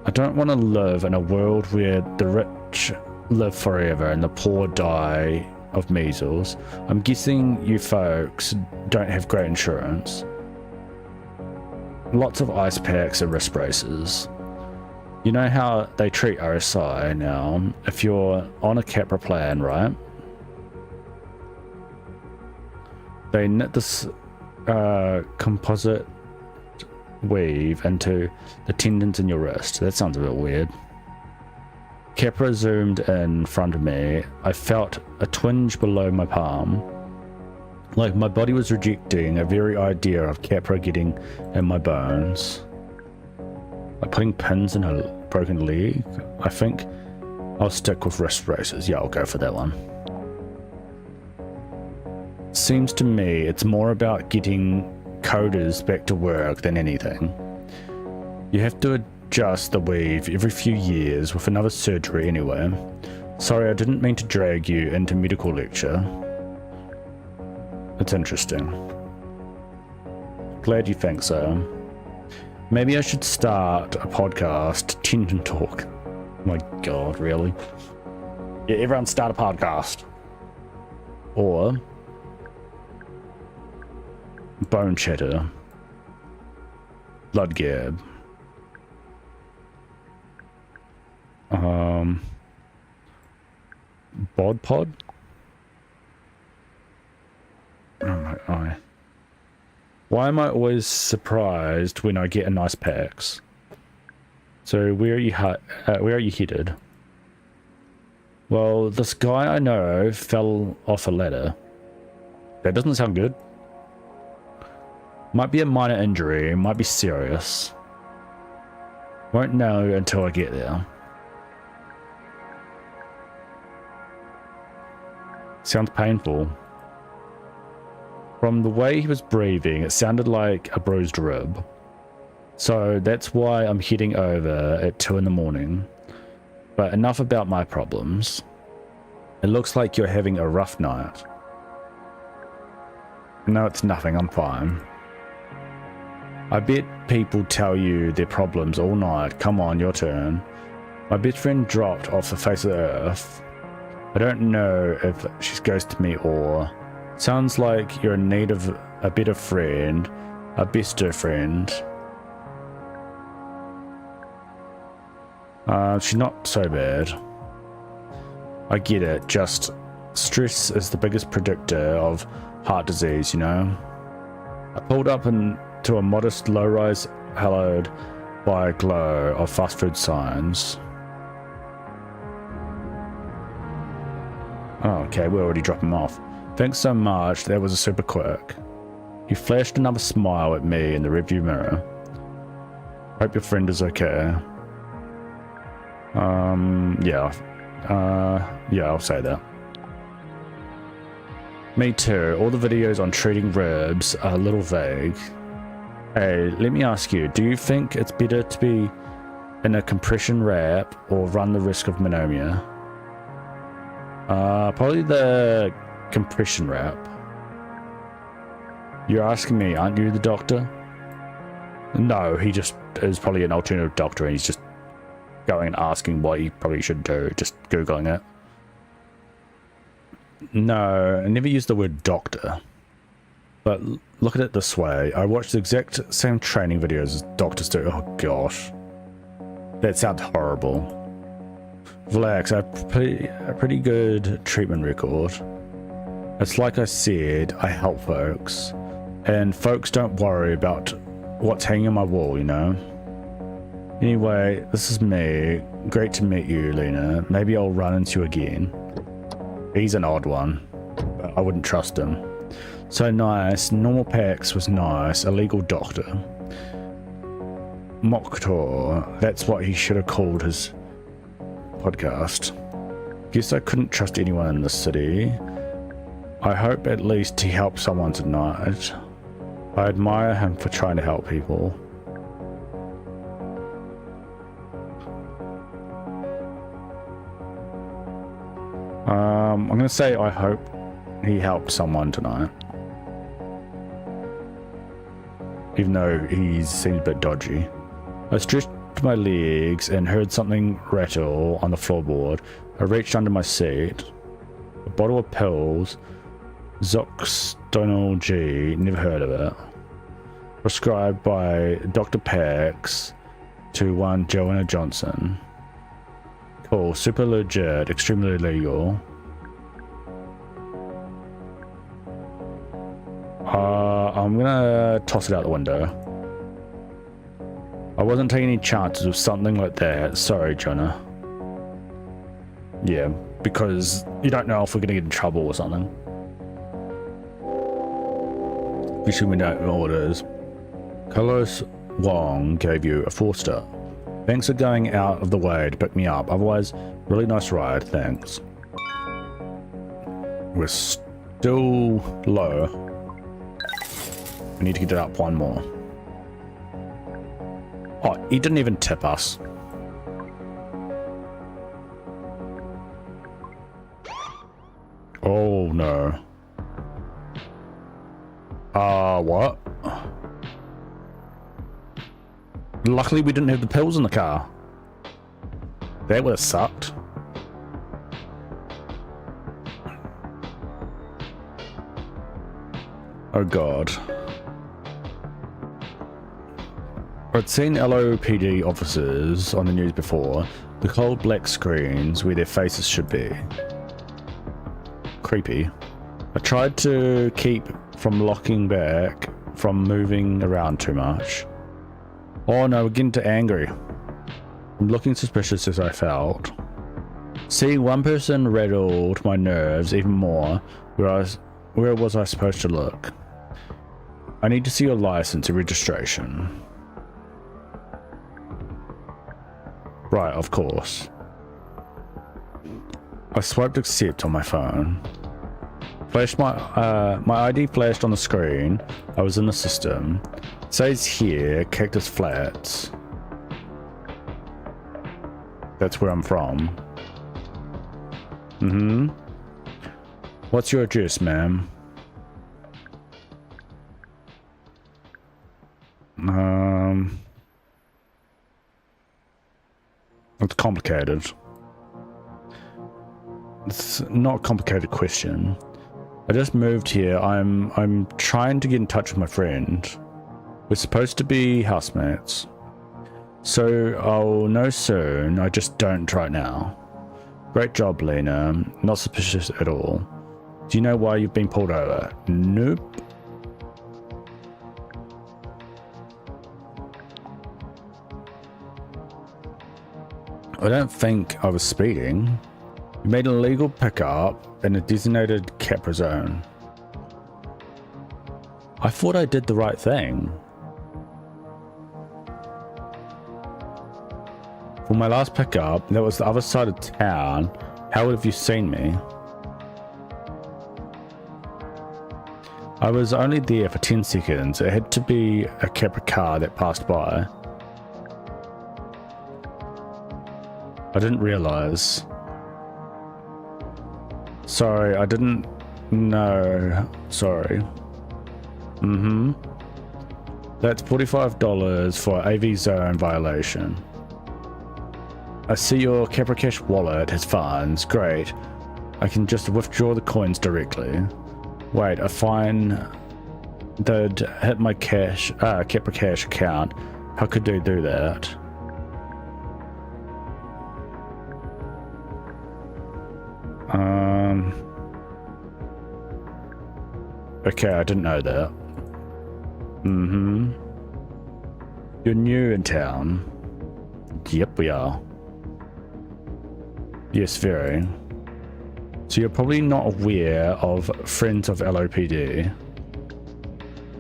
I don't want to live in a world where the rich live forever and the poor die of measles. I'm guessing you folks don't have great insurance. Lots of ice packs and wrist braces. You know how they treat RSI now if you're on a Capra plan, right? They knit this composite weave into the tendons in your wrist. That sounds a bit weird. Capra zoomed in front of me. I felt a twinge below my palm. Like my body was rejecting a very idea of Capra getting in my bones. Like putting pins in a broken leg. I think I'll stick with wrist braces. Yeah, I'll go for that one. Seems to me it's more about getting coders back to work than anything. You have to adjust the weave every few years with another surgery anyway. Sorry, I didn't mean to drag you into medical lecture. It's interesting. Glad you think so. Maybe I should start a podcast, Tendon Talk. Oh my god, really? Yeah, everyone start a podcast. Or Bone Chatter. Blood Gab. Bod Pod? Oh my eye. Why am I always surprised when I get a nice packs? So where are you headed? Well, this guy I know fell off a ladder. That doesn't sound good. Might be a minor injury, might be serious. Won't know until I get there. Sounds painful. From the way he was breathing, it sounded like a bruised rib. So that's why I'm heading over at 2 in the morning. But enough about my problems. It looks like you're having a rough night. No, it's nothing, I'm fine. I bet people tell you their problems all night. Come on, your turn. My best friend dropped off the face of the earth. I don't know if she's ghosted me or... Sounds like you're in need of a better friend, a bester friend. She's not so bad. I get it, just Stress is the biggest predictor of heart disease, you know. I pulled up into a modest low-rise hallowed by a glow of fast food signs. Oh, okay, we're already dropping him off. Thanks so much, that was a super quick. He flashed another smile at me in the rearview mirror. Hope your friend is okay. Yeah, I'll say that. Me too. All the videos on treating ribs are a little vague. Hey, let me ask you, do you think it's better to be in a compression wrap or run the risk of pneumonia? Probably the compression wrap. You're asking me, aren't you the doctor? No, he just is probably an alternative doctor and he's just going and asking what he probably should do, just Googling it. No, I never used the word doctor. But look at it this way, I watched the exact same training videos as doctors do. Oh gosh. That sounds horrible. Relax, I have a pretty good treatment record. It's like I said, I help folks. And folks don't worry about what's hanging on my wall, you know? Anyway, this is me. Great to meet you, Lena. Maybe I'll run into you again. He's an odd one, but I wouldn't trust him. So nice. Normal Pax was nice. Illegal doctor. Moktor. That's what he should have called his podcast. Guess I couldn't trust anyone in this city. I hope at least he helped someone tonight. I admire him for trying to help people. I'm gonna say I hope he helped someone tonight. Even though he seems a bit dodgy. I stretched my legs and heard something rattle on the floorboard. I reached under my seat. A bottle of pills. Zoxtonal G, never heard of it. Prescribed by Dr. Pax to one Joanna Johnson. Cool, super legit, extremely legal. I'm gonna toss it out the window. I wasn't taking any chances with something like that. Sorry, Jonah. Yeah, because you don't know if we're gonna get in trouble or something. Especially when we don't know what it is. Carlos Wong gave you a 4-star. Thanks for going out of the way to pick me up. Otherwise, really nice ride, thanks. We're still low. We need to get it up one more. Oh, he didn't even tip us. Oh no. What? Luckily we didn't have the pills in the car. That would have sucked. Oh god. I'd seen LOPD officers on the news before. The cold black screens where their faces should be. Creepy. I tried to keep from locking back from moving around too much. Oh no, we're getting too angry. I'm looking suspicious as I felt. Seeing one person rattled my nerves even more. Where was I supposed to look? I need to see your license and registration. Right, of course. I swiped accept on my phone. Flashed my ID flashed on the screen. I was in the system. It says here, Cactus Flats. That's where I'm from. Mm-hmm. What's your address, ma'am? It's complicated. It's not a complicated question. I just moved here. I'm trying to get in touch with my friend. We're supposed to be housemates. So I'll know soon. I just don't right now. Great job, Lena. Not suspicious at all. Do you know why you've been pulled over? Nope. I don't think I was speeding. You made an illegal pickup in a designated Capra zone. I thought I did the right thing. For my last pickup, that was the other side of town. How would have you seen me? I was only there for 10 seconds. It had to be a Capra car that passed by. I didn't realize. Sorry, I didn't know. Sorry. That's $45 for AV zone violation. I see your Capra Cash wallet has funds. Great. I can just withdraw the coins directly. Wait, a fine that hit my Capra Cash account. How could they do that? Okay, I didn't know that. You're new in town. Yep, we are. Yes, very. So you're probably not aware of Friends of LOPD.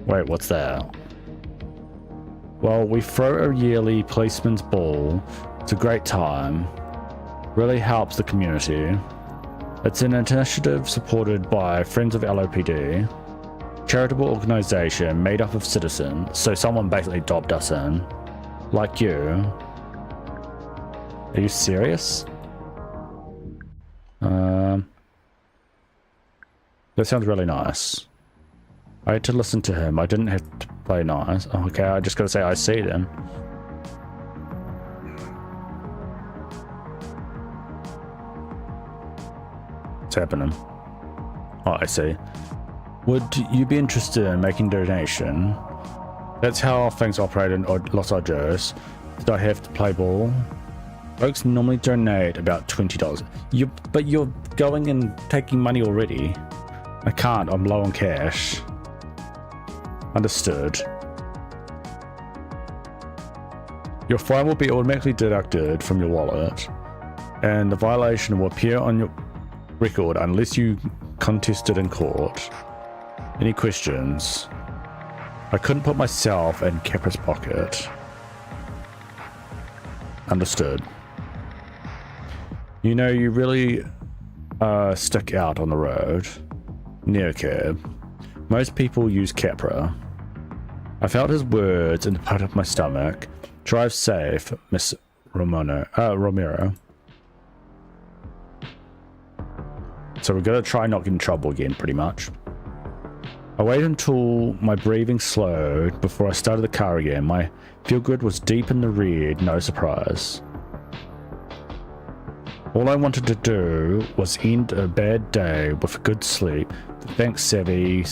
Wait, what's that? Well, we throw a yearly policeman's ball. It's a great time. Really helps the community. It's an initiative supported by Friends of LOPD, charitable organization made up of citizens, so someone basically dobbed us in. Like you. Are you serious? That sounds really nice. I had to listen to him. I didn't have to play nice. Okay, I just gotta say I see then. What's happening? Oh, I see. Would you be interested in making a donation? That's how things operate in Los Angeles. Did I have to play ball? Folks normally donate about $20. But you're going and taking money already. I can't, I'm low on cash. Understood. Your fine will be automatically deducted from your wallet, and the violation will appear on your record unless you contest it in court. Any questions? I couldn't put myself in Capra's pocket. Understood. You know, you really stick out on the road. Neocab. Most people use Capra. I felt his words in the pit of my stomach. Drive safe, Miss Romero. So we're gonna try not get in trouble again, pretty much. I waited until my breathing slowed before I started the car again. My feel good was deep in the red, no surprise. All I wanted to do was end a bad day with a good sleep. The bank savvy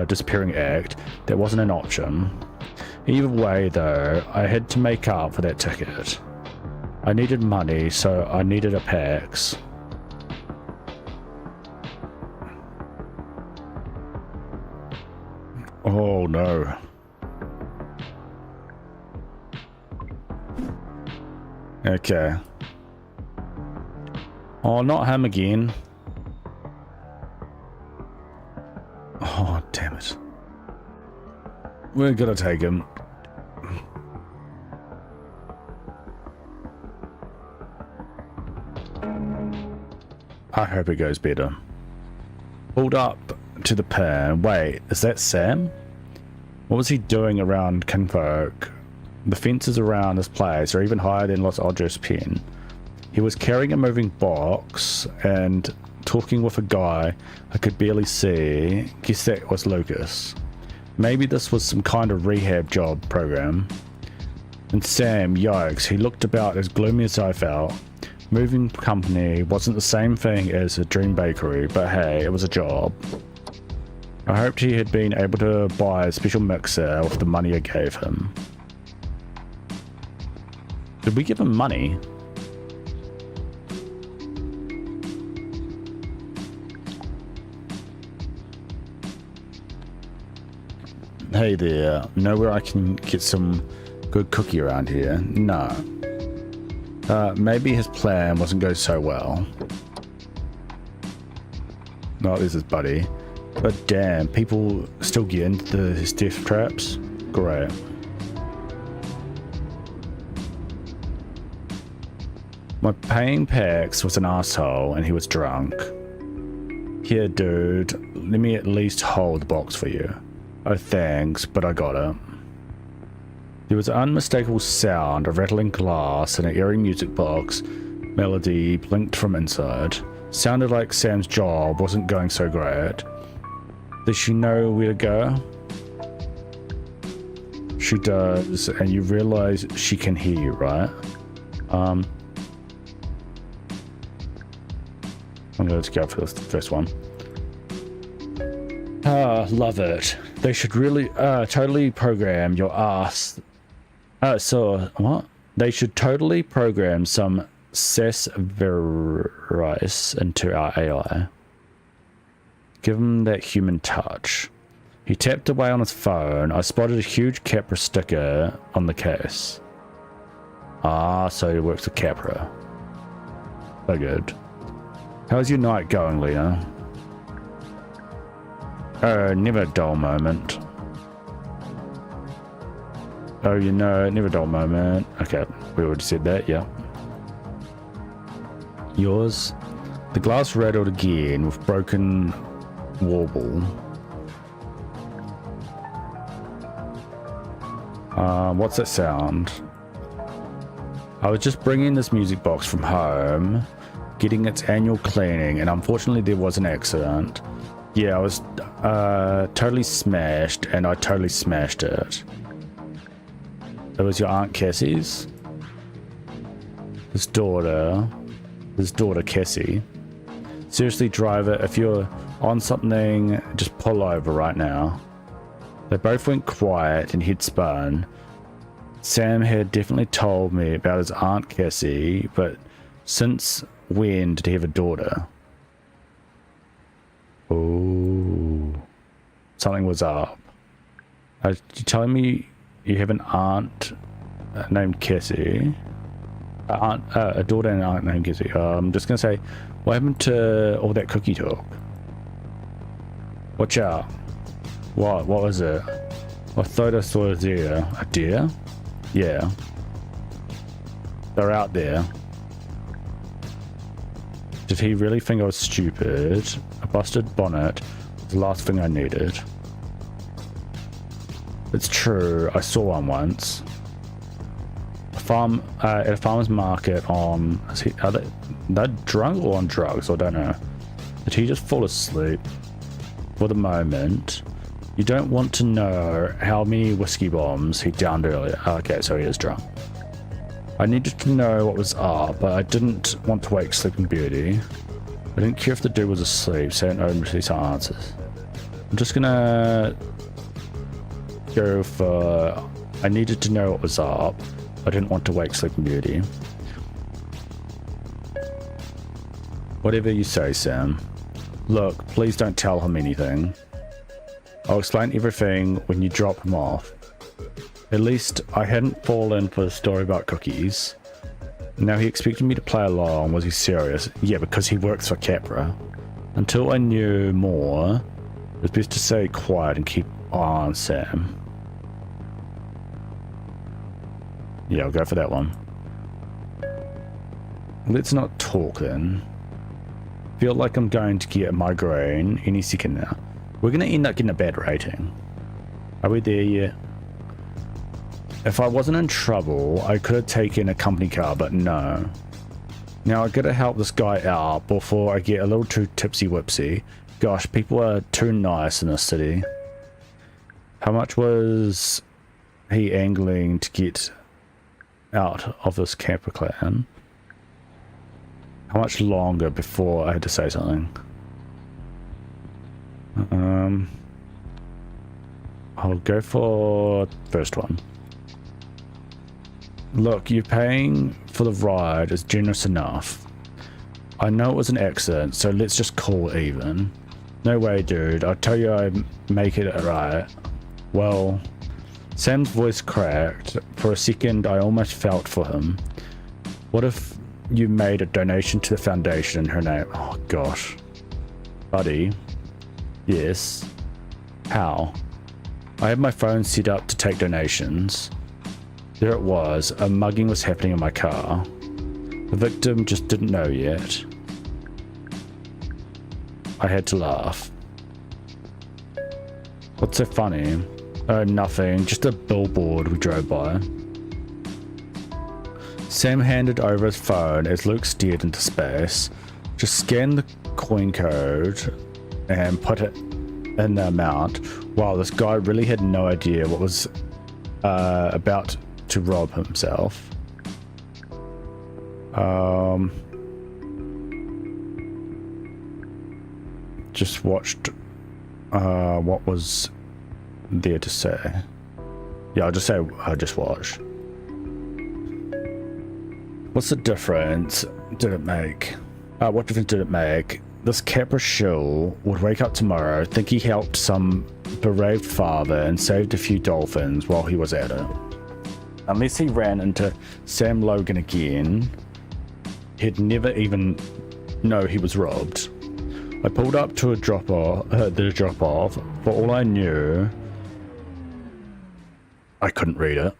disappearing act, that wasn't an option. Either way though, I had to make up for that ticket. I needed money, so I needed a PAX. Oh no. Okay. Oh, not him again. Oh, damn it. We're gonna take him. I hope it goes better. Pulled up to the pan. Wait, is that Sam? What was he doing around Kinfolk? The fences around this place are even higher than Los Angeles Pen. He was carrying a moving box and talking with a guy I could barely see. Guess that was Lucas. Maybe this was some kind of rehab job program. And Sam, yikes, he looked about as gloomy as I felt. Moving company wasn't the same thing as a dream bakery, but hey, it was a job. I hoped he had been able to buy a special mixer with the money I gave him. Did we give him money? Hey there. Know where I can get some good cookie around here? No. Maybe his plan wasn't going so well. No, this is Buddy. But damn, people still get into his death traps? Great. My paying Pax was an asshole and he was drunk. Here, dude, let me at least hold the box for you. Oh, thanks, but I got it. There was an unmistakable sound of rattling glass and an eerie music box melody blinked from inside. Sounded like Sam's job wasn't going so great. Does she know where to go? She does, and you realize she can hear you, right? I'm going to go for the first one. Ah, love it. They should really totally program your ass. So what? They should totally program some Sassverice into our AI. Give him that human touch. He tapped away on his phone. I spotted a huge Capra sticker on the case. Ah, so he works with Capra. So good. How's your night going, Lena? Oh, never a dull moment. Oh, you know, never a dull moment. Okay, we already said that, yeah. Yours? The glass rattled again with broken warble. What's that sound? I was just bringing this music box from home, getting its annual cleaning, and unfortunately there was an accident. Yeah, I was totally smashed, and I totally smashed it. It was your Aunt Cassie's? His daughter Cassie. Seriously, driver, if you're on something, just pull over right now. They both went quiet and he'd spun. Sam had definitely told me about his Aunt Cassie, but since when did he have a daughter? Oh, something was up. You telling me you have an aunt named Cassie? A daughter and an aunt named Cassie. I'm just gonna say, what happened to all that cookie talk? Watch out. What was it? I thought I saw a deer. A deer? Yeah. They're out there. Did he really think I was stupid? A busted bonnet was the last thing I needed. It's true, I saw one once. At a farmer's market on... Are they drunk or on drugs? I don't know. Did he just fall asleep? For the moment, you don't want to know how many whiskey bombs he downed earlier. Okay, so he is drunk. I needed to know what was up, but I didn't want to wake Sleeping Beauty. I didn't care if the dude was asleep, so I didn't receive some answers. I'm just gonna go for... I needed to know what was up. I didn't want to wake Sleeping Beauty. Whatever you say, Sam. Look, please don't tell him anything. I'll explain everything when you drop him off. At least I hadn't fallen for the story about cookies. Now he expected me to play along. Was he serious? Yeah, because he works for Capra. Until I knew more, it was best to stay quiet and keep on Sam. Yeah, I'll go for that one. Let's not talk then. Feel like I'm going to get a migraine any second now. We're going to end up getting a bad rating. Are we there yet? If I wasn't in trouble, I could have taken a company car, but no. Now I gotta help this guy out before I get a little too tipsy-whipsy. Gosh, people are too nice in this city. How much was he angling to get out of this camper clan? How much longer before I had to say something? I'll go for first one. Look, you're paying for the ride is generous enough. I know it was an accident, so let's just call it even. No way, dude. I'll tell you I make it right. Well, Sam's voice cracked. For a second, I almost felt for him. What if you made a donation to the foundation in her name? Oh gosh. Buddy. Yes. How? I had my phone set up to take donations. There it was. A mugging was happening in my car. The victim just didn't know yet. I had to laugh. What's so funny? Oh, nothing. Just a billboard we drove by. Sam handed over his phone as Luke stared into space. Just scan the coin code and put it in the amount. Wow, this guy really had no idea what was about to rob himself. Just watched what was there to say. Yeah, I'll just say I just watched. What's the difference did it make? What difference did it make? This Capra shill would wake up tomorrow, think he helped some bereaved father and saved a few dolphins while he was at it. Unless he ran into Sam Logan again, he'd never even know he was robbed. I pulled up to the drop off. For all I knew, I couldn't read it.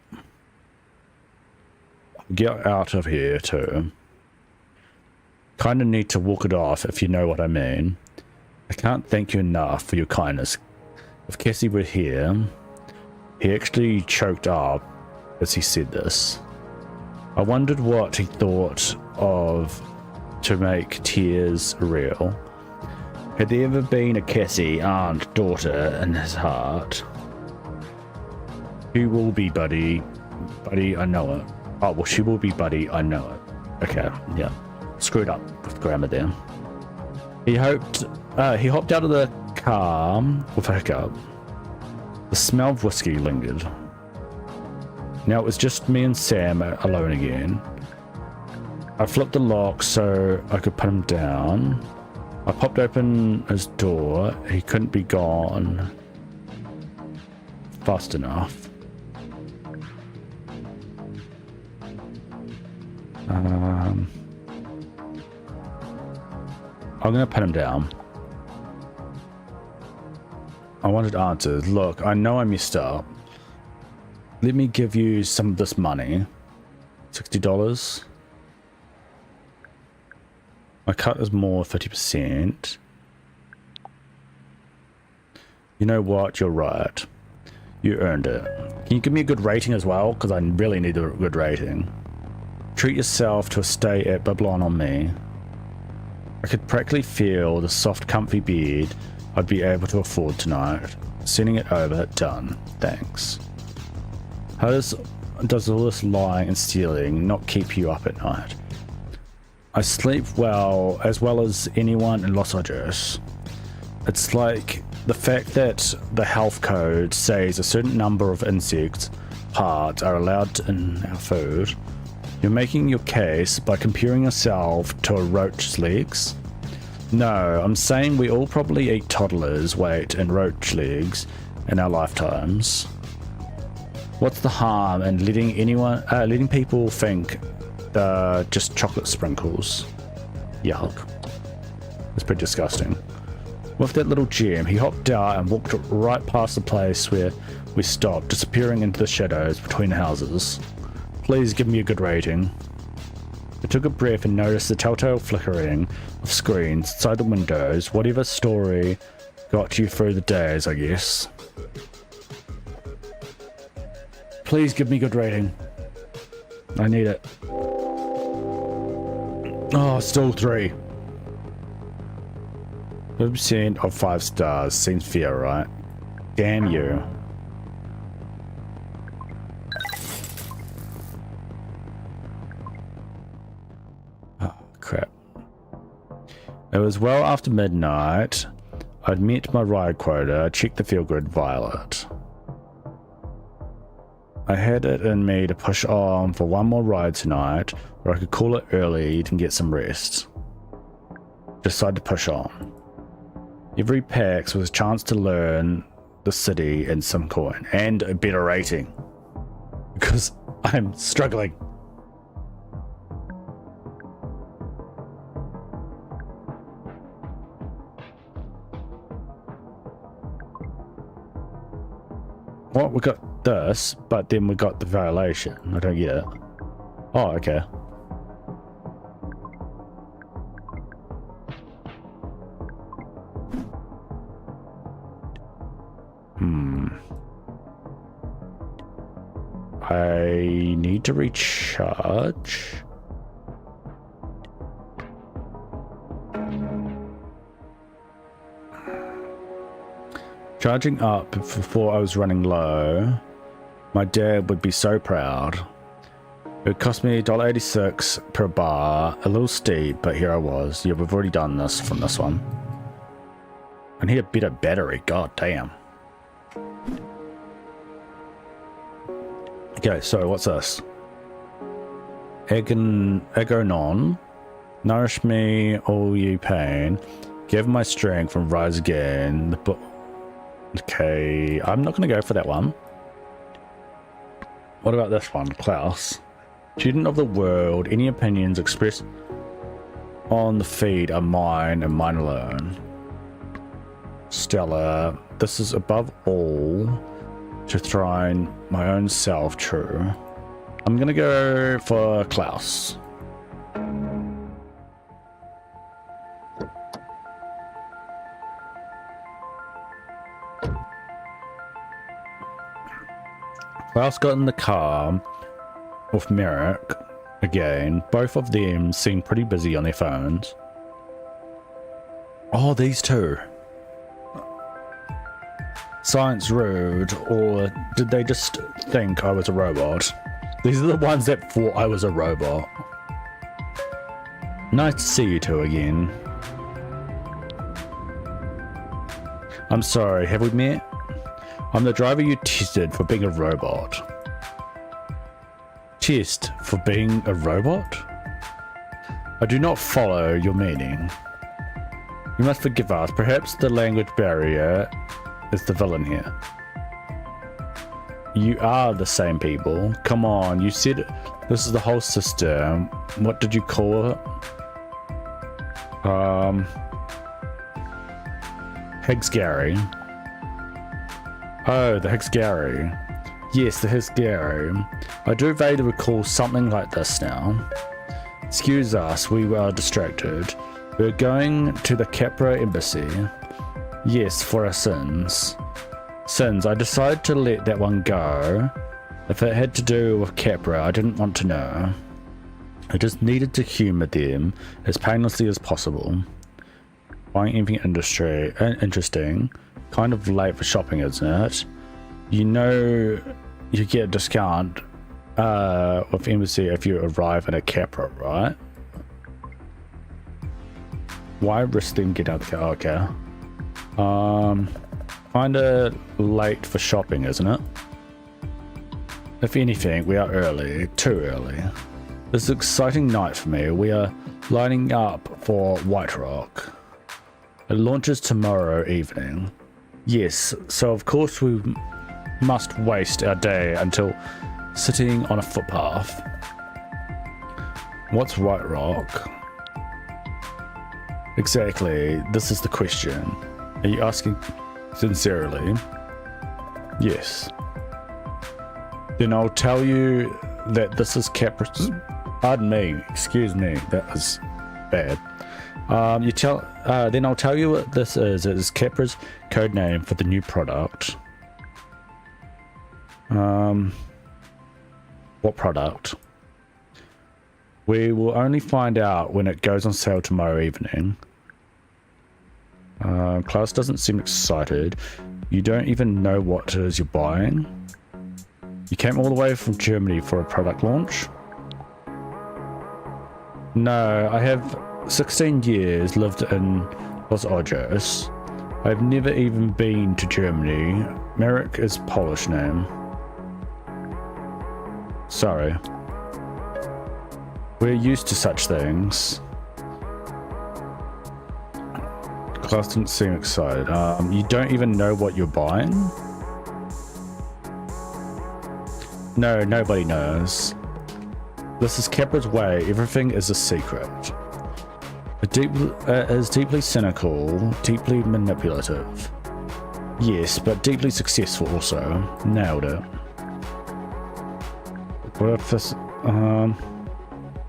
Get out of here too. Kinda need to walk it off, if you know what I mean. I can't thank you enough for your kindness. If Cassie were here... He actually choked up as he said this. I wondered what he thought of to make tears real. Had there ever been a Cassie, aunt, daughter in his heart? She will be, buddy. Buddy, I know it. Oh, well, she will be, buddy, I know it. Okay, yeah. Screwed up with grammar there. He hopped out of the car with a hiccup. The smell of whiskey lingered. Now it was just me and Sam alone again. I flipped the lock so I could put him down. I popped open his door. He couldn't be gone fast enough. I'm gonna put him down. I wanted answers. Look, I know I messed up. Let me give you some of this money. $60. My cut is more 50%. You know what? You're right. You earned it. Can you give me a good rating as well? Because I really need a good rating. Treat yourself to a stay at Babylon on me. I could practically feel the soft, comfy bed I'd be able to afford tonight. Sending it over. Done. Thanks. How does all this lying and stealing not keep you up at night? I sleep well as anyone in Los Angeles. It's like the fact that the health code says a certain number of insect parts are allowed in our food. You're making your case by comparing yourself to a roach's legs? No, I'm saying we all probably eat toddlers' weight in roach legs in our lifetimes. What's the harm in letting people think they're just chocolate sprinkles? Yuck. It's pretty disgusting. With that little gem, he hopped out and walked right past the place where we stopped, disappearing into the shadows between the houses. Please give me a good rating. I took a breath and noticed the telltale flickering of screens inside the windows. Whatever story got you through the days, I guess. Please give me a good rating. I need it. Oh, still 3. 50% of 5 stars. Seems fair, right? Damn you. Crap. It was well after midnight. I'd met my ride quota, checked the feel-good Violet. I had it in me to push on for one more ride tonight, or I could call it early and get some rest. Decided to push on. Every PAX was a chance to learn the city in some coin and a better rating because I'm struggling. Well, we got this, but then we got the violation. I don't get it. Oh, okay. I need to recharge. Charging up before I was running low. My dad would be so proud. It would cost me $1.86 per bar. A little steep, but here I was. Yeah, we've already done this from this one. I need a better battery. God damn. Okay, so what's this? Egonon. Nourish me, all you pain. Give my strength and rise again. Okay, I'm not going to go for that one. What about this one? Klaus. Student of the world. Any opinions expressed on the feed are mine and mine alone. Stella. This is above all to throne my own self true. I'm gonna go for Klaus. Klaus got in the car with Merrick again. Both of them seem pretty busy on their phones. Oh, these two. Science rude, or did they just think I was a robot? These are the ones that thought I was a robot. Nice to see you two again. I'm sorry, have we met? I'm the driver you tested for being a robot. Test for being a robot? I do not follow your meaning. You must forgive us. Perhaps the language barrier is the villain here. You are the same people. Come on, you said this is the whole system. What did you call it? Higgs-Gary. Oh, the Higgs-Gary. Yes, the Higgs-Gary. I do vaguely recall something like this now. Excuse us, we were distracted. We're going to the Capra embassy. Yes, for our sins. I decided to let that one go. If it had to do with Capra, I didn't want to know. I just needed to humor them as painlessly as possible. Buying anything interesting. Kind of late for shopping, isn't it? You know you get a discount with embassy if you arrive at a Capra, right? Why risk them get out the car? Okay. Kinda late for shopping, isn't it? If anything, we are early. Too early. This is an exciting night for me. We are lining up for White Rock. It launches tomorrow evening. Yes, so of course we must waste our day until sitting on a footpath. What's White Rock? Exactly, this is the question. Are you asking sincerely? Yes. Then I'll tell you that this is Capra's. Pardon me, excuse me, that was bad. Then I'll tell you what this is. It is Capra's code name for the new product. What product? We will only find out when it goes on sale tomorrow evening. Klaus doesn't seem excited. You don't even know what it is you're buying. You came all the way from Germany for a product launch? No, I have 16 years lived in Los Angeles. I've never even been to Germany. Merrick is Polish name. Sorry. We're used to such things. class didn't seem excited. You don't even know what you're buying? No, nobody knows. This is Capra's way. Everything is a secret. It is deeply cynical, deeply manipulative. Yes, but deeply successful also. Nailed it. What if this...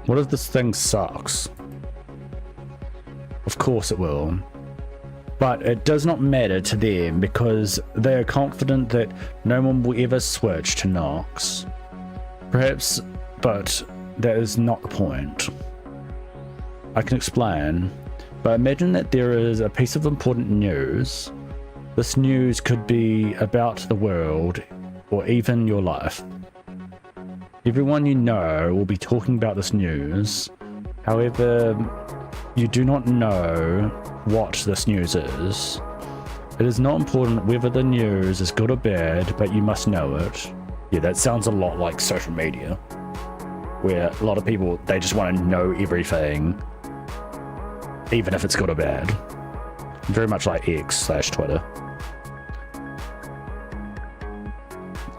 what if this thing sucks? Of course it will. But it does not matter to them because they are confident that no one will ever switch to Nox. Perhaps, but that is not the point. I can explain, but imagine that there is a piece of important news. This news could be about the world or even your life. Everyone you know will be talking about this news. However, you do not know what this news is. It is not important whether the news is good or bad, but you must know it. Yeah, that sounds a lot like social media, where a lot of people, they just want to know everything, even if it's good or bad. Very much like X/Twitter.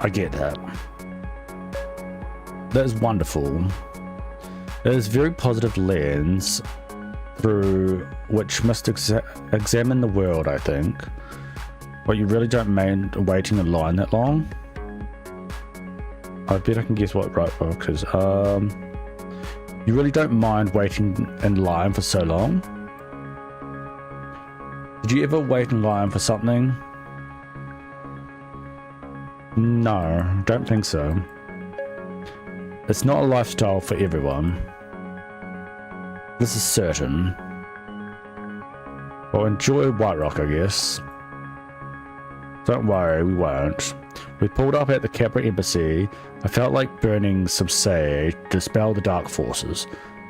I get that. That is wonderful. It is a very positive lens through which must examine the world, I think. But you really don't mind waiting in line that long? I bet I can guess what right because you really don't mind waiting in line for so long? Did you ever wait in line for something? No, don't think so. It's not a lifestyle for everyone. This is certain. Well, enjoy White Rock, I guess. Don't worry, we won't. We pulled up at the Capra Embassy. I felt like burning some sage to dispel the dark forces.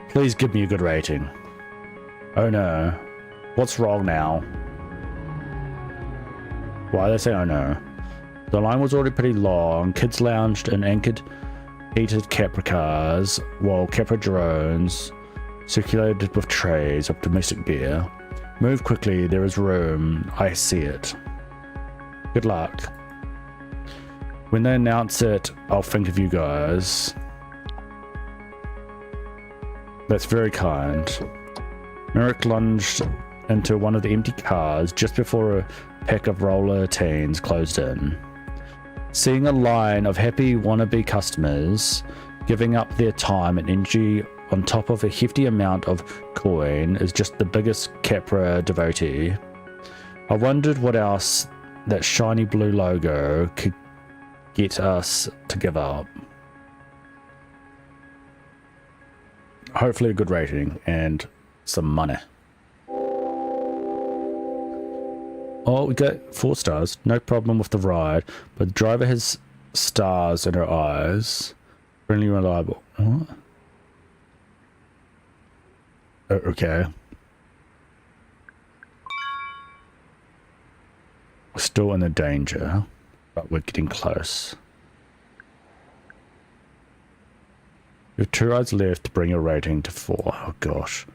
Please give me a good rating. Oh no. What's wrong now? Why are they saying oh no? The line was already pretty long. Kids lounged in anchored heated Capra cars, while Capra drones circulated with trays of domestic beer. Move quickly, there is room. I see it. Good luck. When they announce it, I'll think of you guys. That's very kind. Merrick lunged into one of the empty cars just before a pack of roller teens closed in. Seeing a line of happy wannabe customers giving up their time and energy on top of a hefty amount of coin is just the biggest Capra devotee. I wondered what else that shiny blue logo could get us to give up. Hopefully a good rating and some money. Oh, we got 4 stars. No problem with the ride, but the driver has stars in her eyes. Friendly, reliable. What? Oh, okay. We're still in the danger, but we're getting close. You have 2 rides left to bring your rating to 4. Oh gosh.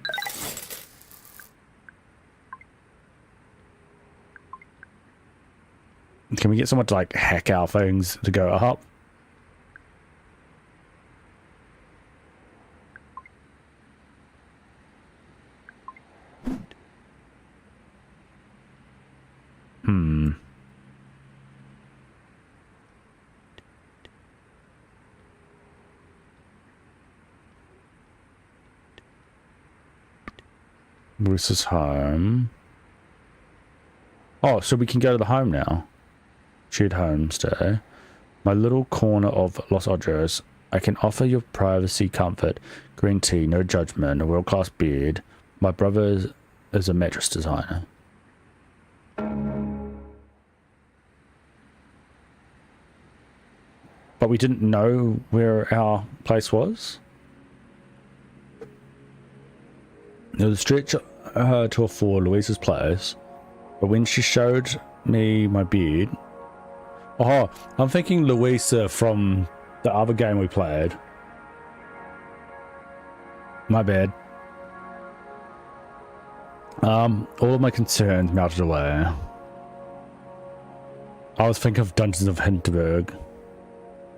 Can we get someone to like hack our things to go up? This is home. Oh, so we can go to the home now. Shared homestay. My little corner of Los Angeles. I can offer your privacy, comfort, green tea, no judgment, a world-class beard. My brother is a mattress designer. But we didn't know where our place was. There was a stretch to afford Louisa's place, but when she showed me my beard... Oh, I'm thinking Louisa from the other game we played. My bad. All of my concerns melted away. I was thinking of Dungeons of Hinterberg,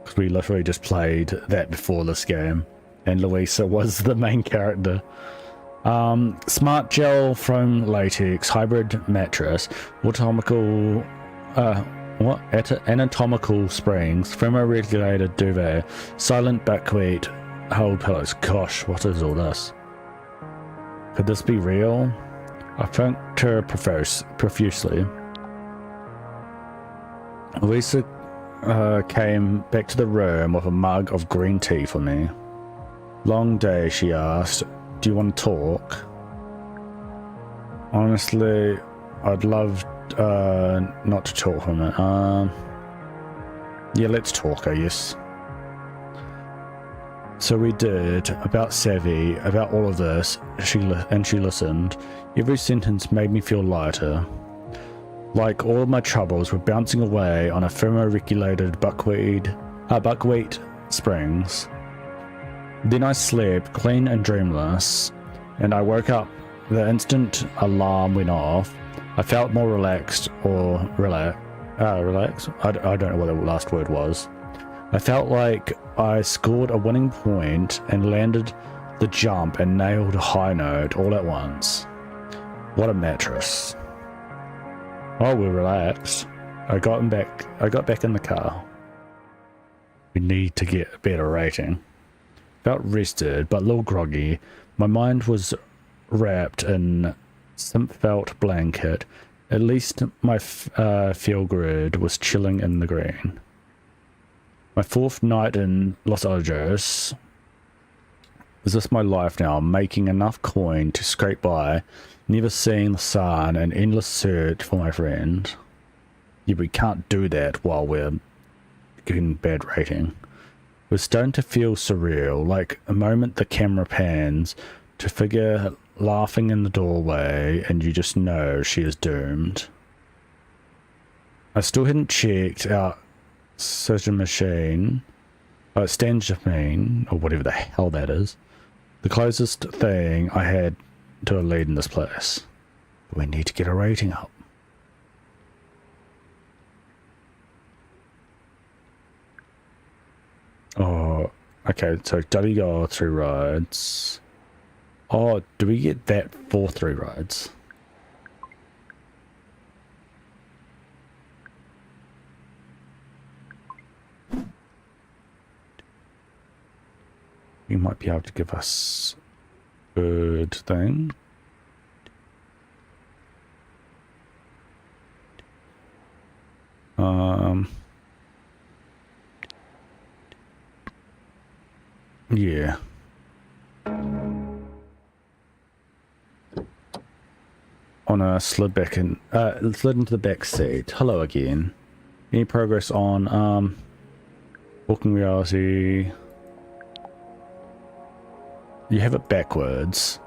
because we literally just played that before this game, and Louisa was the main character. Smart gel foam latex hybrid mattress, anatomical springs, thermoregulated duvet, silent buckwheat hold pillows. Gosh, what is all this? Could this be real? I thanked her profusely. Louisa came back to the room with a mug of green tea for me. Long day, she asked. Do you want to talk? Honestly, I'd love not to talk from it. Yeah, let's talk, I guess. So we did, about Savvy, about all of this, she listened. Every sentence made me feel lighter. Like all of my troubles were bouncing away on a thermoregulated buckwheat springs. Then I slept, clean and dreamless, and I woke up the instant alarm went off. I felt more relaxed, or relaxed? I don't know what the last word was. I felt like I scored a winning point and landed the jump and nailed a high note all at once. What a mattress. Oh, we're relaxed. I got back in the car. We need to get a better rating. Felt rested, but a little groggy. My mind was wrapped in some felt blanket. At least my feel grid was chilling in the green. My fourth night in Los Angeles. Is this my life now? Making enough coin to scrape by, never seeing the sun, an endless search for my friend. Yeah, we can't do that while we're getting bad rating. We're starting to feel surreal, like a moment the camera pans to figure laughing in the doorway and you just know she is doomed. I still hadn't checked out Surgeon Machine, Stangermine, or whatever the hell that is. The closest thing I had to a lead in this place. We need to get a rating up. Oh, okay, so W go 3 rides. Oh, do we get that for 3 rides? You might be able to give us good thing. Yeah. On a slid into the back seat. Hello again. Any progress on walking reality? You have it backwards.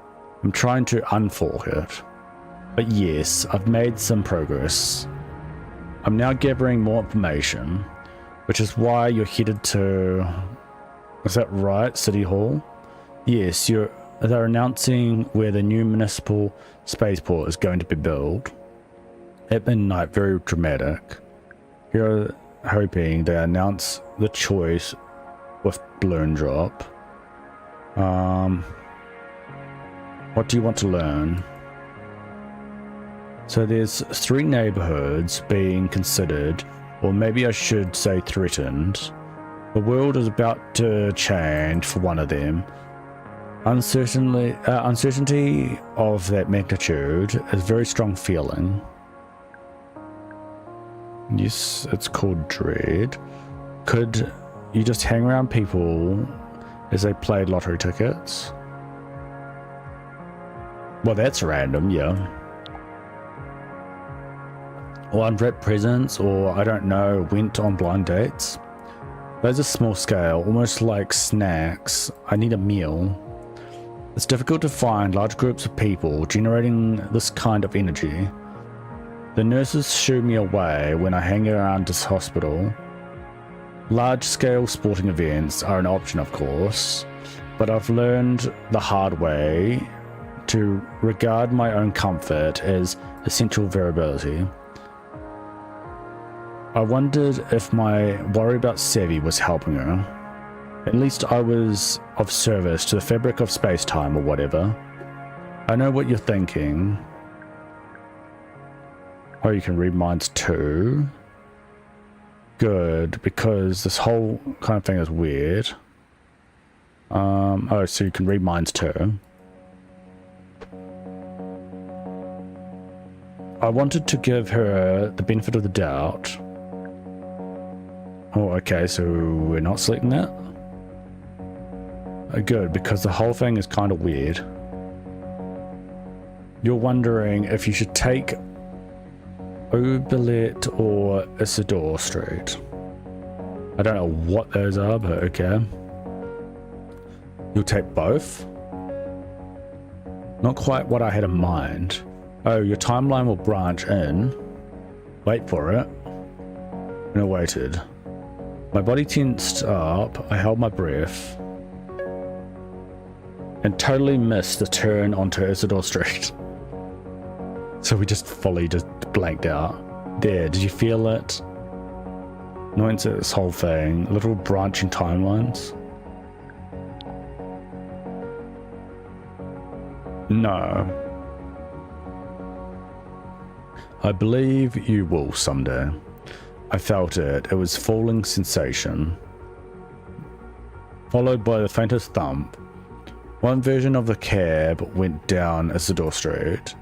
I'm trying to unfork it. But yes, I've made some progress. I'm now gathering more information, which is why you're headed to... Is that right? City Hall? Yes, they're announcing where the new municipal spaceport is going to be built. At midnight, very dramatic. You're hoping they announce the choice with balloon drop. What do you want to learn? So there's 3 neighborhoods being considered, or maybe I should say threatened. The world is about to change for one of them. Uncertainty of that magnitude is a very strong feeling. Yes, it's called dread. Could you just hang around people as they played lottery tickets? Well, that's random, yeah. Or unwrapped presents, or I don't know, went on blind dates. Those are small scale, almost like snacks. I need a meal. It's difficult to find large groups of people generating this kind of energy. The nurses shoo me away when I hang around this hospital. Large-scale sporting events are an option, of course, but I've learned the hard way to regard my own comfort as essential variability. I wondered if my worry about Savvy was helping her. At least I was of service to the fabric of space-time or whatever. I know what you're thinking. Oh, you can read minds too. Good, because this whole kind of thing is weird. Oh, so you can read minds too. I wanted to give her the benefit of the doubt. Oh, okay, so we're not selecting that? Good, because the whole thing is kind of weird. You're wondering if you should take Oberlet or Isidore Street. I don't know what those are, but okay. You'll take both? Not quite what I had in mind. Oh, your timeline will branch in. Wait for it. And I waited. My body tensed up, I held my breath, and totally missed the turn onto Isidore Street. So we just fully just blanked out. There, did you feel it? Annoyance at this whole thing, little branching timelines. No. I believe you will someday. I felt it. It was falling sensation, followed by the faintest thump. One version of the cab went down Isidore Street.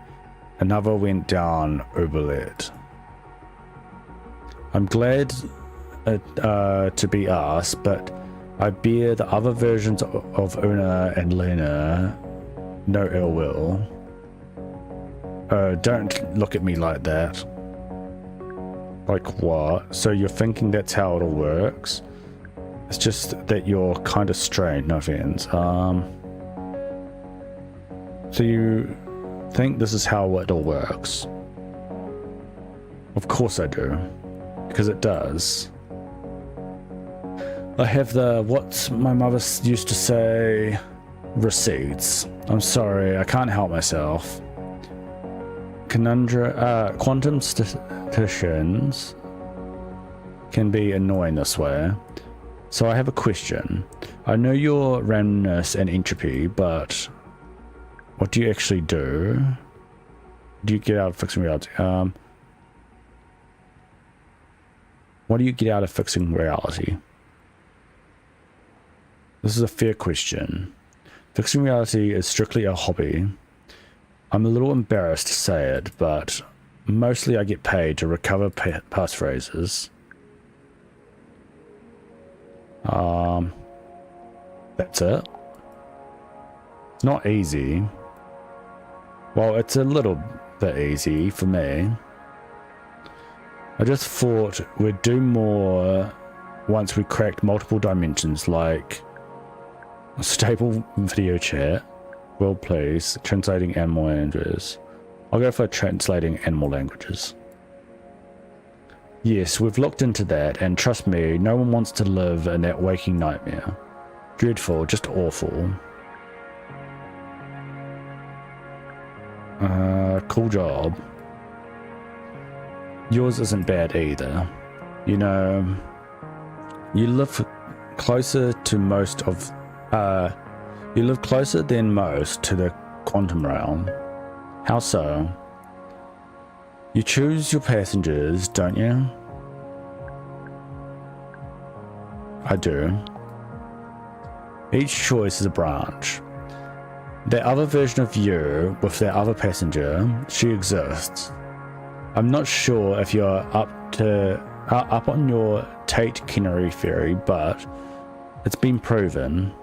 Another went down Oberlet. I'm glad to be us, but I bear the other versions of Una and Lena no ill will. Don't look at me like that. Like what? So you're thinking that's how it all works? It's just that you're kind of strange, no offense. So you think this is how it all works? Of course I do. Because it does. I have the, what my mother used to say, receipts. I'm sorry, I can't help myself. Quantum statisticians can be annoying this way. So I have a question. I know your randomness and entropy, but what do you actually do? What do you get out of fixing reality? What do you get out of fixing reality? This is a fair question. Fixing reality is strictly a hobby. I'm a little embarrassed to say it, but mostly I get paid to recover past phrases. That's it. It's not easy. Well, it's a little bit easy for me. I just thought we'd do more once we cracked multiple dimensions, like a stable video chat. Well, please, translating animal languages. I'll go for translating animal languages. Yes, we've looked into that, and trust me, no one wants to live in that waking nightmare. Dreadful, just awful. Cool job. Yours isn't bad either. You know, you live closer to most of, you live closer than most to the quantum realm. How so? You choose your passengers, don't you? I do. Each choice is a branch. That other version of you with that other passenger, she exists. I'm not sure if you're up on your Tate-Kennery theory, but it's been proven.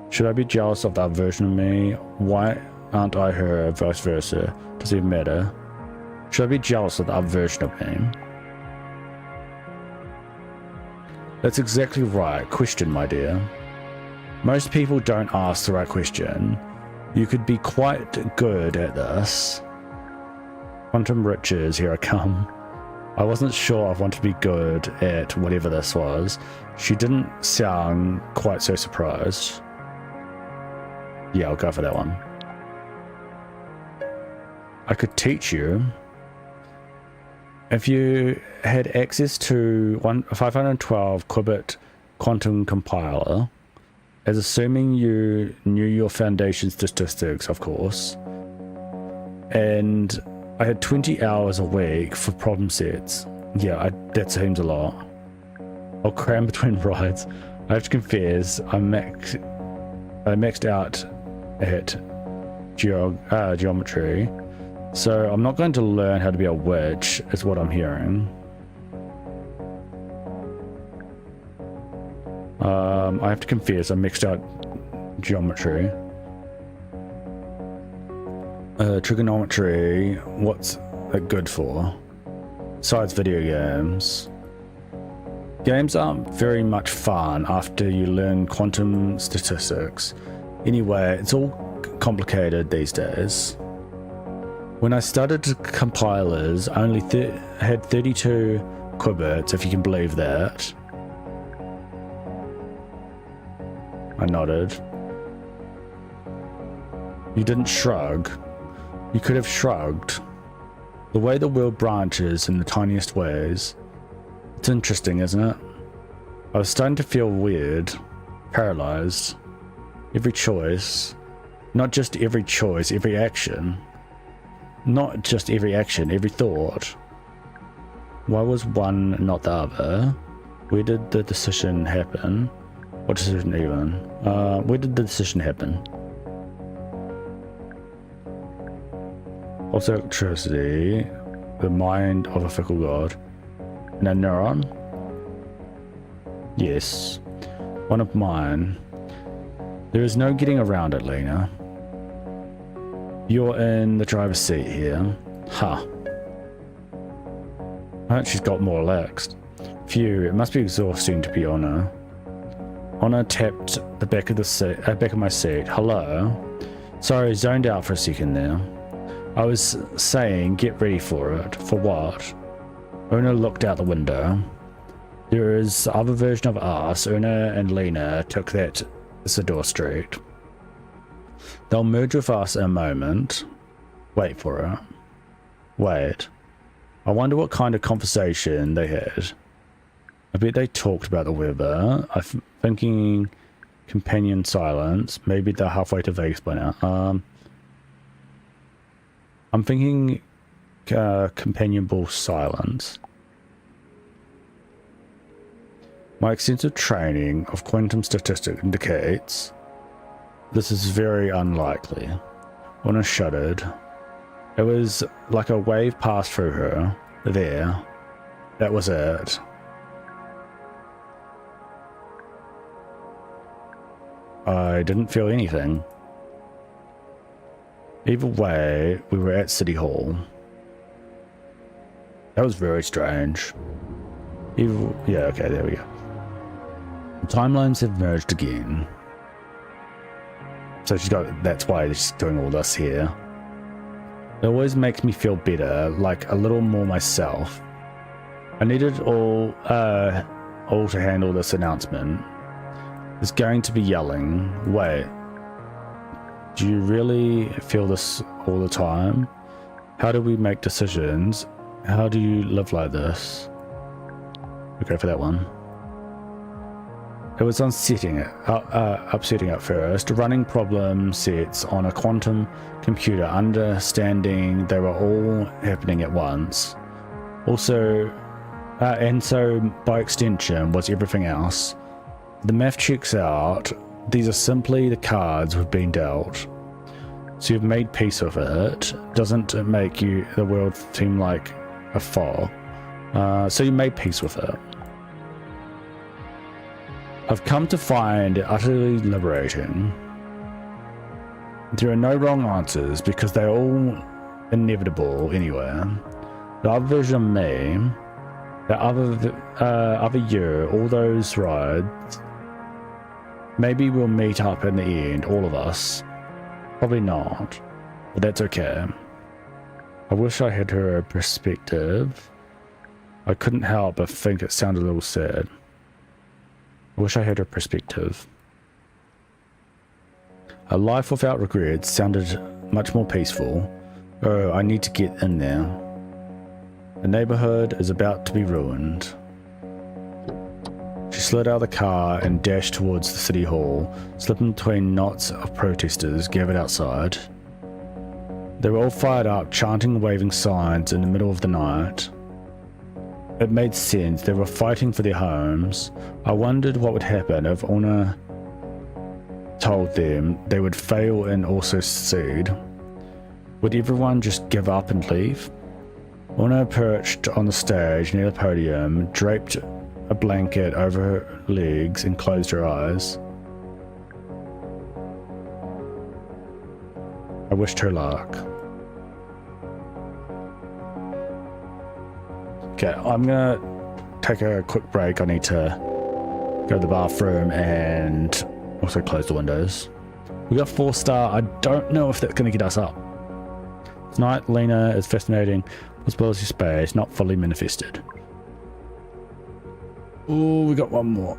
Should I be jealous of that version of me? Why aren't I her, vice versa? Does it matter? Should I be jealous of the other version of me? That's exactly right question, my dear. Most people don't ask the right question. You could be quite good at this. Quantum riches, here I come. I wasn't sure I wanted to be good at whatever this was. She didn't sound quite so surprised. Yeah, I'll go for that one. I could teach you. If you had access to 512 qubit quantum compiler, as assuming you knew your foundation statistics, of course, and I had 20 hours a week for problem sets. Yeah, that seems a lot. I'll cram between rides. I have to confess, I maxed out at geometry, so I'm not going to learn how to be a witch, is what I'm hearing. I have to confess, I maxed out geometry. Trigonometry, what's it good for? Besides video games. Games aren't very much fun after you learn quantum statistics. Anyway, it's all complicated these days. When I started compilers, I only had 32 qubits, if you can believe that. I nodded. You didn't shrug. You could have shrugged. The way the world branches in the tiniest ways. It's interesting, isn't it? I was starting to feel weird, paralyzed. Every choice, not just every choice, every action. Not just every action, every thought. Why was one not the other? Where did the decision happen? What decision even? Where did the decision happen? Also electricity, the mind of a fickle god. And a neuron? Yes, one of mine. There is no getting around it, Lena. You're in the driver's seat here. Huh. She's got more relaxed. Phew, it must be exhausting to be on her. Honor tapped the back of the seat, back of my seat. Hello. Sorry, zoned out for a second there. I was saying, get ready for it. For what? Una looked out the window. There is the other version of us. Una and Lena took that Isidore Street. They'll merge with us in a moment. Wait for it. Wait. I wonder what kind of conversation they had. I bet they talked about the weather. I'm thinking companion silence. Maybe they're halfway to Vegas by now. I'm thinking companionable silence. My extensive training of quantum statistics indicates this is very unlikely. Una shuddered. It was like a wave passed through her. There. That was it. I didn't feel anything. Either way, we were at City Hall. That was very strange. Yeah, okay, there we go. Timelines have merged again. So that's why she's doing all this here. It always makes me feel better, like a little more myself. I needed all to handle this announcement. There's going to be yelling. Wait. Do you really feel this all the time? How do we make decisions? How do you live like this? We'll go for that one. It was upsetting at first, running problem sets on a quantum computer, understanding they were all happening at once. Also, and so by extension was everything else. The math checks out. These are simply the cards we've been dealt. So you've made peace with it. Doesn't it make the world seem like a fog? So you made peace with it. I've come to find it utterly liberating. There are no wrong answers because they're all inevitable anyway. The other version of me, the other you, all those rides, maybe we'll meet up in the end, all of us. Probably not, but that's okay. I wish I had her perspective. I couldn't help but think it sounded a little sad. I wish I had her perspective. A life without regrets sounded much more peaceful. Oh, I need to get in there. The neighborhood is about to be ruined. She slid out of the car and dashed towards the city hall, slipping between knots of protesters gathered outside. They were all fired up, chanting and waving signs in the middle of the night. It made sense, they were fighting for their homes. I wondered what would happen if Una told them they would fail and also succeed. Would everyone just give up and leave? Una perched on the stage near the podium, draped a blanket over her legs and closed her eyes. I wished her luck. Okay, I'm gonna take a quick break. I need to go to the bathroom and also close the windows. We got 4-star. I don't know if that's gonna get us up. Tonight, Lena is fascinating. Possibility space, not fully manifested. Oh, we got one more.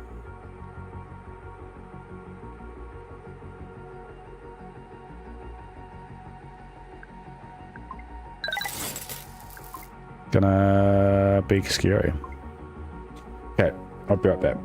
Gonna be scary. Okay, I'll be right back.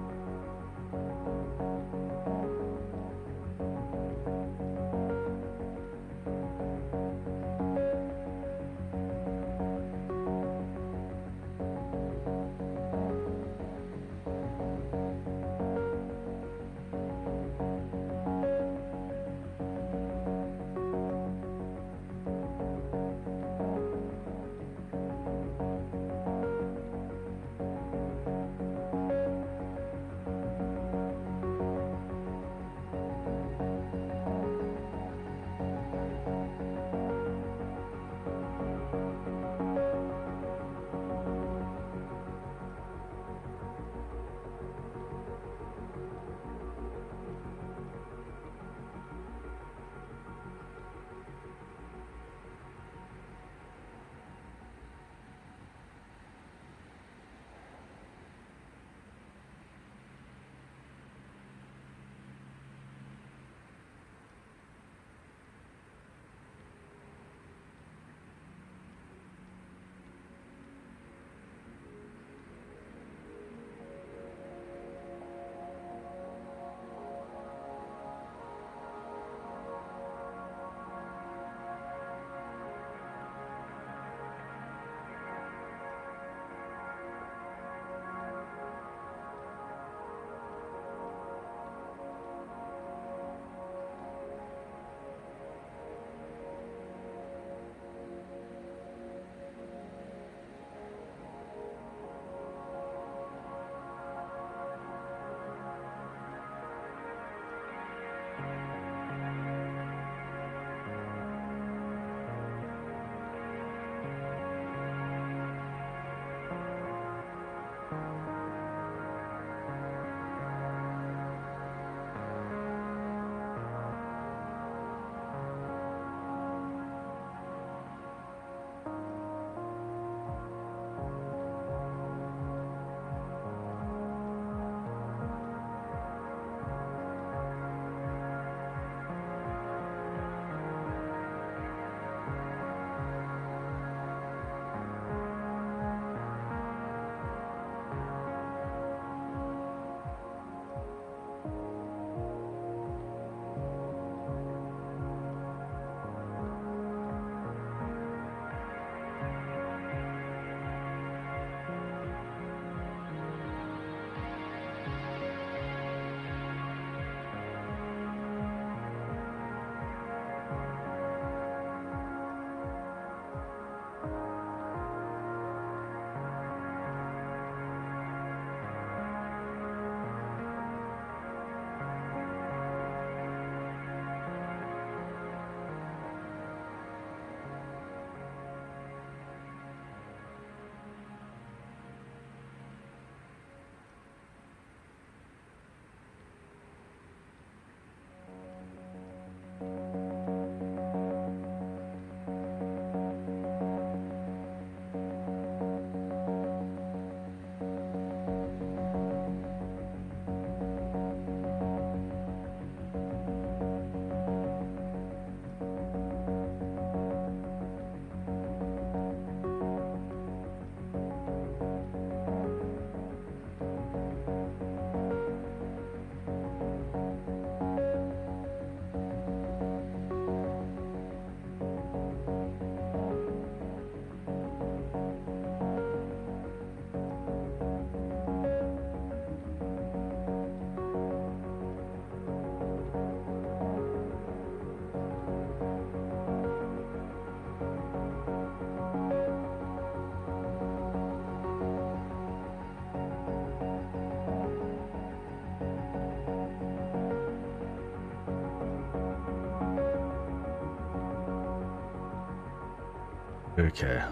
Okay,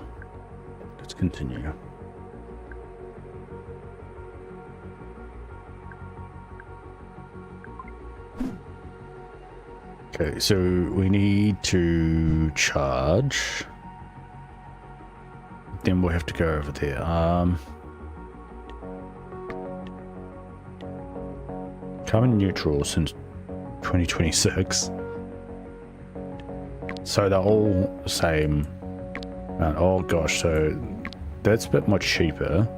let's continue. Okay, so we need to charge. Then we'll have to go over there. Carbon neutral since 2026. So they're all the same. And oh gosh, so that's a bit more cheaper.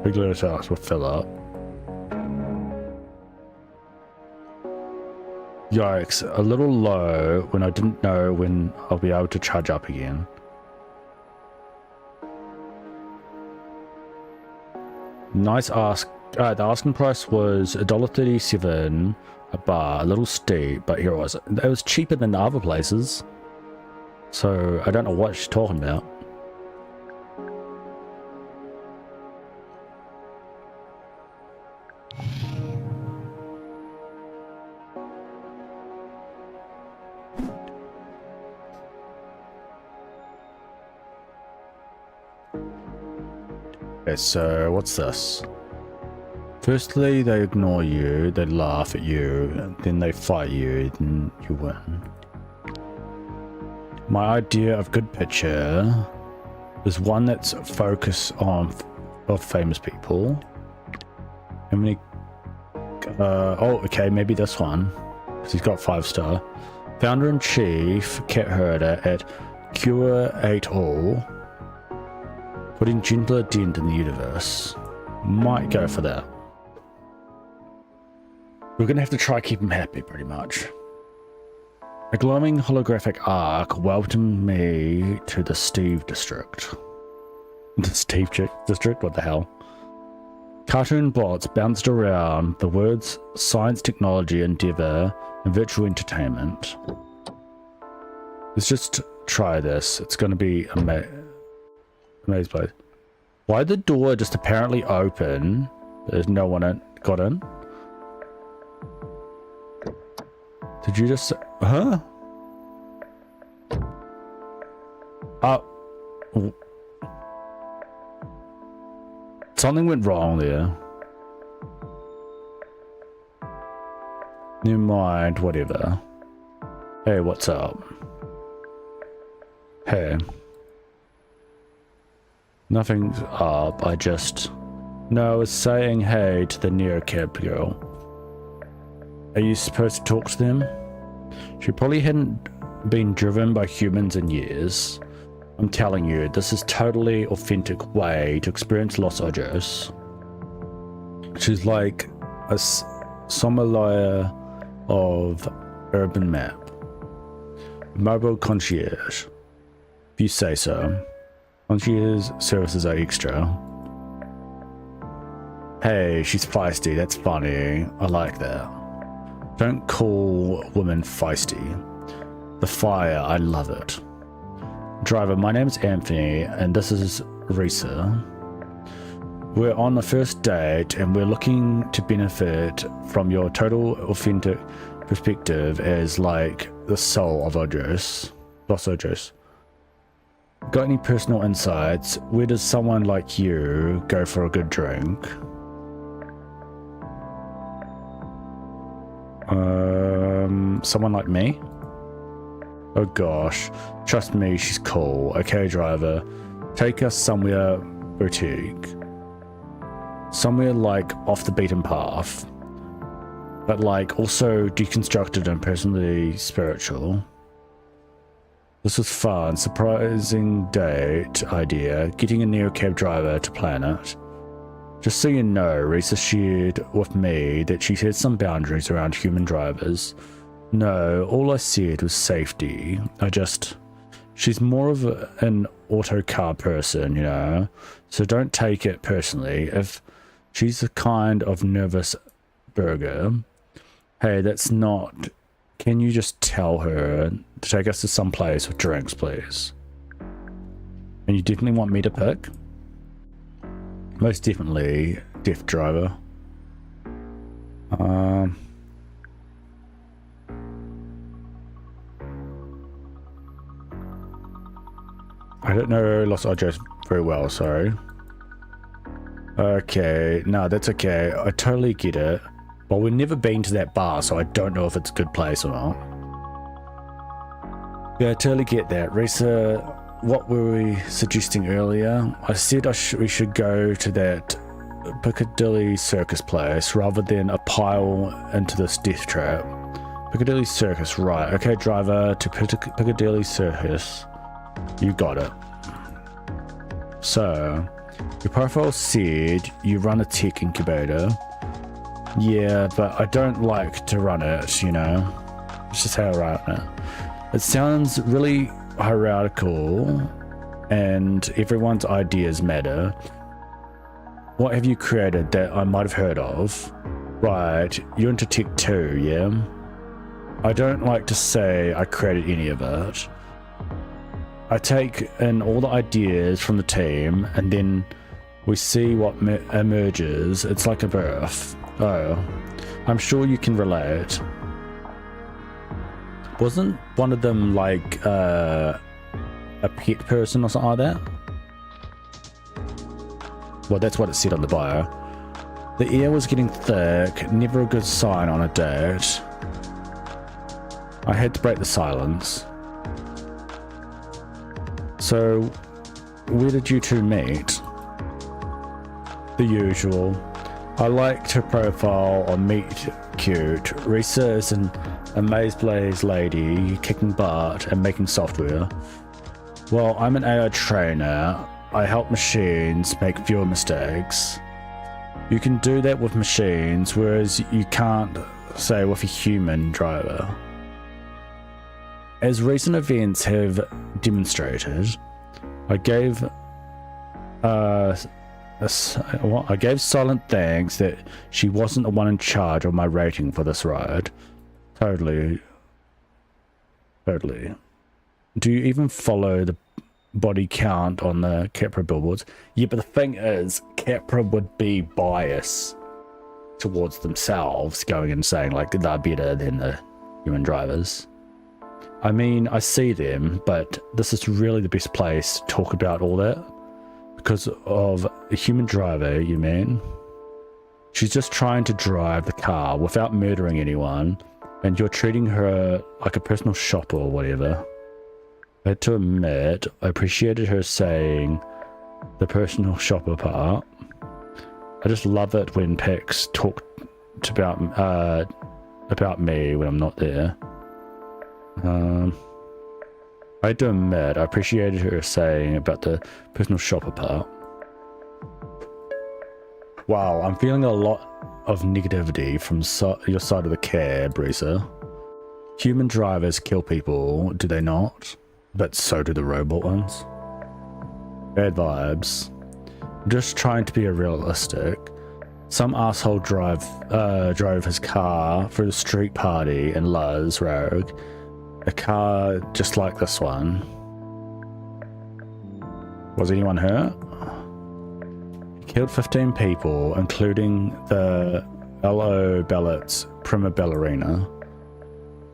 Regular tasks will fill up. Yikes, a little low when I didn't know when I'll be able to charge up again. Nice ask. The asking price was $1.37 a bar, a little steep, but here it was. It was cheaper than the other places. So I don't know what she's talking about. Okay, so what's this? Firstly, they ignore you, they laugh at you, then they fight you, then you win. My idea of good picture is one that's focused on of famous people. How many? Oh, okay, maybe this one, because he's got 5-star. Founder and Chief, cat herder at Cure 8 All. Putting gentler dent in the universe. Might go for that. We're gonna have to try keep him happy, pretty much. A glowing holographic arc welcomed me to the Steve District. The Steve District? What the hell? Cartoon bots bounced around the words science, technology, endeavor, and virtual entertainment. Let's just try this. It's gonna be amazing place. Why the door just apparently open? There's no one got in. Did you just... Huh? Something went wrong there. Never mind, whatever. Hey, what's up? Hey. Nothing's up, I was saying hey to the neocab girl. Are you supposed to talk to them? She probably hadn't been driven by humans in years. I'm telling you, this is totally authentic way to experience Los Angeles. She's like a sommelier of urban map. Mobile concierge. If you say so. Concierge services are extra. Hey, she's feisty, that's funny. I like that. Don't call women feisty. The fire, I love it. Driver, my name's Anthony, and this is Risa. We're on the first date, and we're looking to benefit from your total authentic perspective as like the soul of Los Angeles. Got any personal insights? Where does someone like you go for a good drink? Someone like me? Oh gosh, trust me, she's cool. Okay, driver, take us somewhere boutique. Somewhere like off the beaten path, but like also deconstructed and personally spiritual. This was fun, surprising date idea, getting a neocab driver to plan it. Just so you know, Risa shared with me that she has some boundaries around human drivers. No, all I said was safety. She's more of an auto car person, you know, so don't take it personally. If she's a kind of nervous burger, hey, that's not... Can you just tell her to take us to some place with drinks, please? And you definitely want me to pick? Most definitely, deaf driver. I don't know Los Angeles very well, sorry. Okay, no, that's okay. I totally get it. But we've never been to that bar, so I don't know if it's a good place or not. Yeah, I totally get that. Risa, what were we suggesting earlier? I said we should go to that Piccadilly Circus place rather than a pile into this death trap. Piccadilly Circus, right. Okay, driver, to Piccadilly Circus. You got it. So, your profile said you run a tech incubator. Yeah, but I don't like to run it, you know. It's just how I run it. It sounds really hierarchical and everyone's ideas matter. What have you created that I might have heard of? Right, you're into tech too, yeah? I don't like to say I created any of it. I take in all the ideas from the team and then we see what emerges. It's like a birth. Oh, I'm sure you can relate. Wasn't one of them like a pet person or something like that? Well, that's what it said on the bio. The air was getting thick, never a good sign on a date. I had to break the silence. So, where did you two meet? The usual. I liked her profile on Meet Cute. Risa is an amaze-blaze lady, kicking butt and making software. Well, I'm an AI trainer. I help machines make fewer mistakes. You can do that with machines, whereas you can't, say, with a human driver. As recent events have demonstrated, I gave silent thanks that she wasn't the one in charge of my rating for this ride. Totally. Do you even follow the body count on the Capra billboards? Yeah, but the thing is, Capra would be biased towards themselves, going and saying like they're better than the human drivers. I mean, I see them, but this is really the best place to talk about all that. Because of a human driver, you mean? She's just trying to drive the car without murdering anyone, and you're treating her like a personal shopper or whatever. I had to admit, I appreciated her saying the personal shopper part. I just love it when Pax talk about me when I'm not there. I had to admit, I appreciated her saying about the personal shopper part. Wow, I'm feeling a lot of negativity from your side of the cab, Risa. Human drivers kill people, do they not? But so do the robot ones. Bad vibes. I'm just trying to be realistic. Some asshole drove his car through the street party in Luz Rogue. A car just like this one. Was anyone hurt? He killed 15 people, including the LO Ballet's prima ballerina.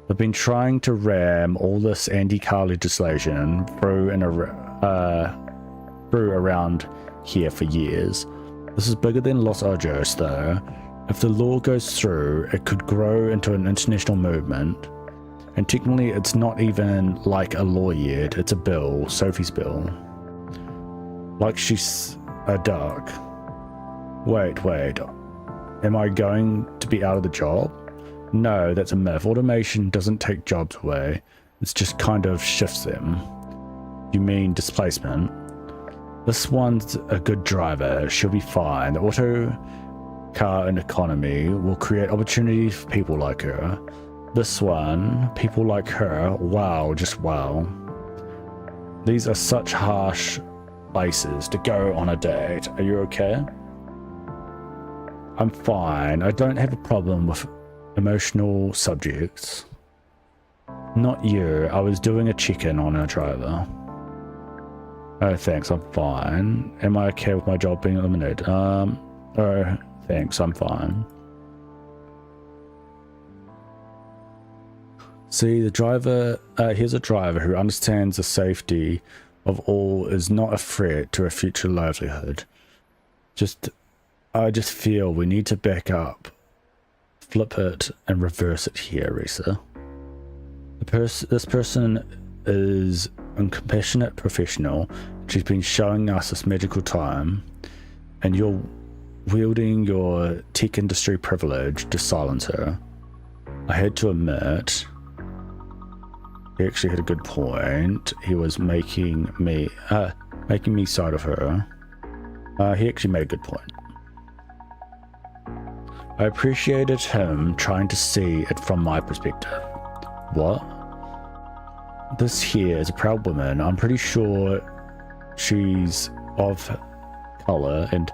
They've been trying to ram all this anti-car legislation through around here for years. This is bigger than Los Angeles though. If the law goes through, it could grow into an international movement. And technically it's not even like a law yet, it's a bill, Sophie's bill. Like she's a duck. Wait, am I going to be out of the job? No, that's a myth. Automation doesn't take jobs away, it just kind of shifts them. You mean displacement? This one's a good driver, she'll be fine. The auto car and economy will create opportunities for people like her. This one, people like her, wow, just wow. These are such harsh places to go on a date. Are you okay? I'm fine. I don't have a problem with emotional subjects. Not you. I was doing a check-in on a driver. Oh, thanks. I'm fine. Am I okay with my job being eliminated? Oh, thanks. I'm fine. See, the driver, here's a driver who understands the safety of all is not a threat to a future livelihood. I just feel we need to back up, flip it, and reverse it here, Risa. This person is a compassionate professional. She's been showing us this magical time, and you're wielding your tech industry privilege to silence her. I had to admit, he actually had a good point. He was making me side of her. He actually made a good point. I appreciated him trying to see it from my perspective. What? This here is a proud woman. I'm pretty sure she's of color and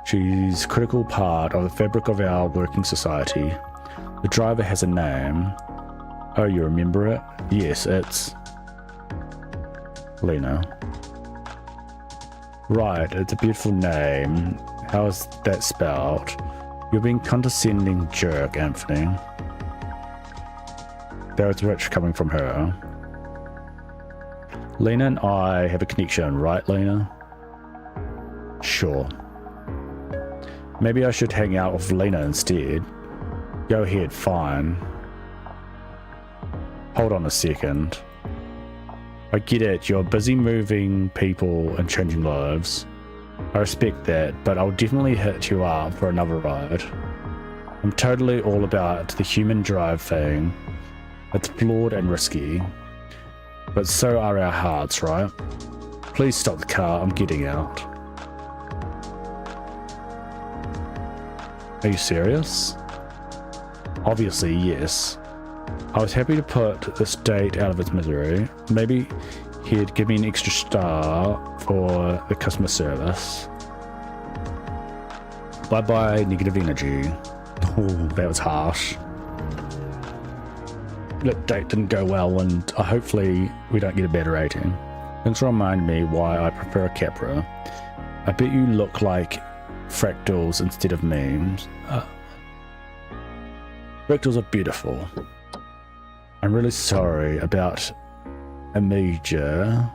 she's a critical part of the fabric of our working society. The driver has a name. Oh, you remember it? Yes, it's Lena. Right, it's a beautiful name. How is that spelled? You're being condescending jerk, Anthony. That was rich coming from her. Lena and I have a connection, right, Lena? Sure. Maybe I should hang out with Lena instead. Go ahead, fine. Hold on a second. I get it, you're busy moving people and changing lives. I respect that, but I'll definitely hit you up for another ride. I'm totally all about the human drive thing. It's flawed and risky, but so are our hearts, right? Please stop the car, I'm getting out. Are you serious? Obviously, yes. I was happy to put this date out of its misery. Maybe he'd give me an extra star for the customer service. Bye-bye, negative energy. Oh, that was harsh. That date didn't go well, and hopefully we don't get a better rating. Thanks for reminding me why I prefer a Capra. I bet you look like fractals instead of memes. Fractals are beautiful. I'm really sorry about Amiga.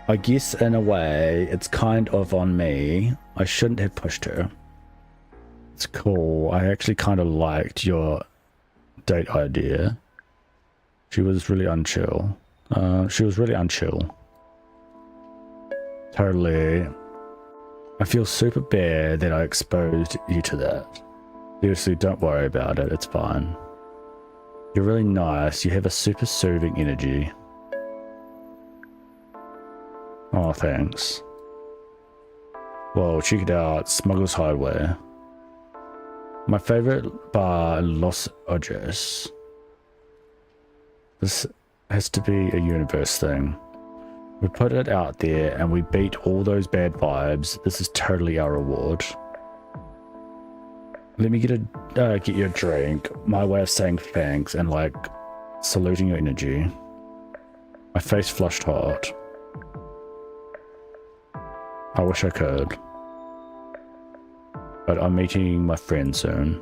I guess in a way it's kind of on me. I shouldn't have pushed her. It's cool. I actually kind of liked your date idea. She was really unchill. Totally. I feel super bad that I exposed you to that. Seriously, don't worry about it. It's fine. You're really nice. You have a super soothing energy. Oh, thanks. Whoa, check it out. Smuggler's Highway. My favorite bar in Los Angeles. This has to be a universe thing. We put it out there and we beat all those bad vibes. This is totally our reward. Let me get you a drink. My way of saying thanks and like saluting your energy. My face flushed hot. I wish I could. But I'm meeting my friend soon.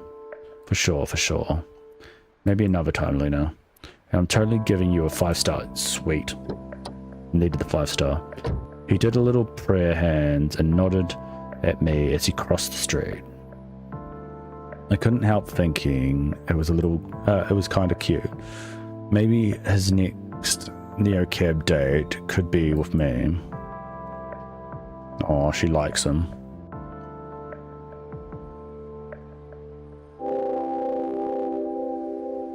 For sure. Maybe another time, Lena. And I'm totally giving you a 5-star. Sweet. Needed the 5-star. He did a little prayer hands and nodded at me as he crossed the street. I couldn't help thinking it was kind of cute. Maybe his next neocab date could be with me. Oh, she likes him.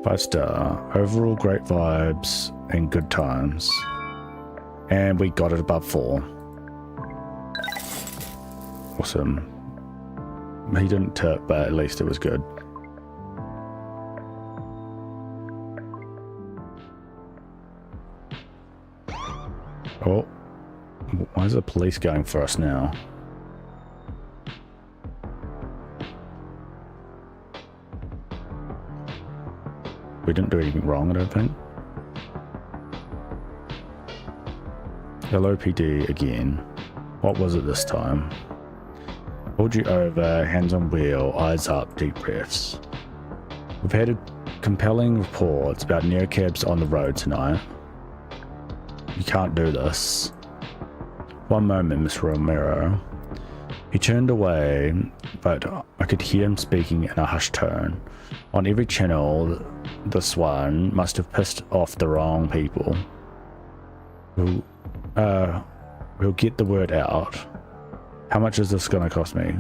Five-star. Overall great vibes and good times. And we got it above 4. Awesome. He didn't tip, but at least it was good. Oh. Why is the police going for us now? We didn't do anything wrong, I don't think. Hello, PD again. What was it this time? Hold you over, hands on wheel, eyes up, deep breaths. We've had compelling reports about neocabs on the road tonight. You can't do this. One moment, Miss Romero. He turned away, but I could hear him speaking in a hushed tone. On every channel, this one must have pissed off the wrong people. We'll get the word out. How much is this gonna cost me?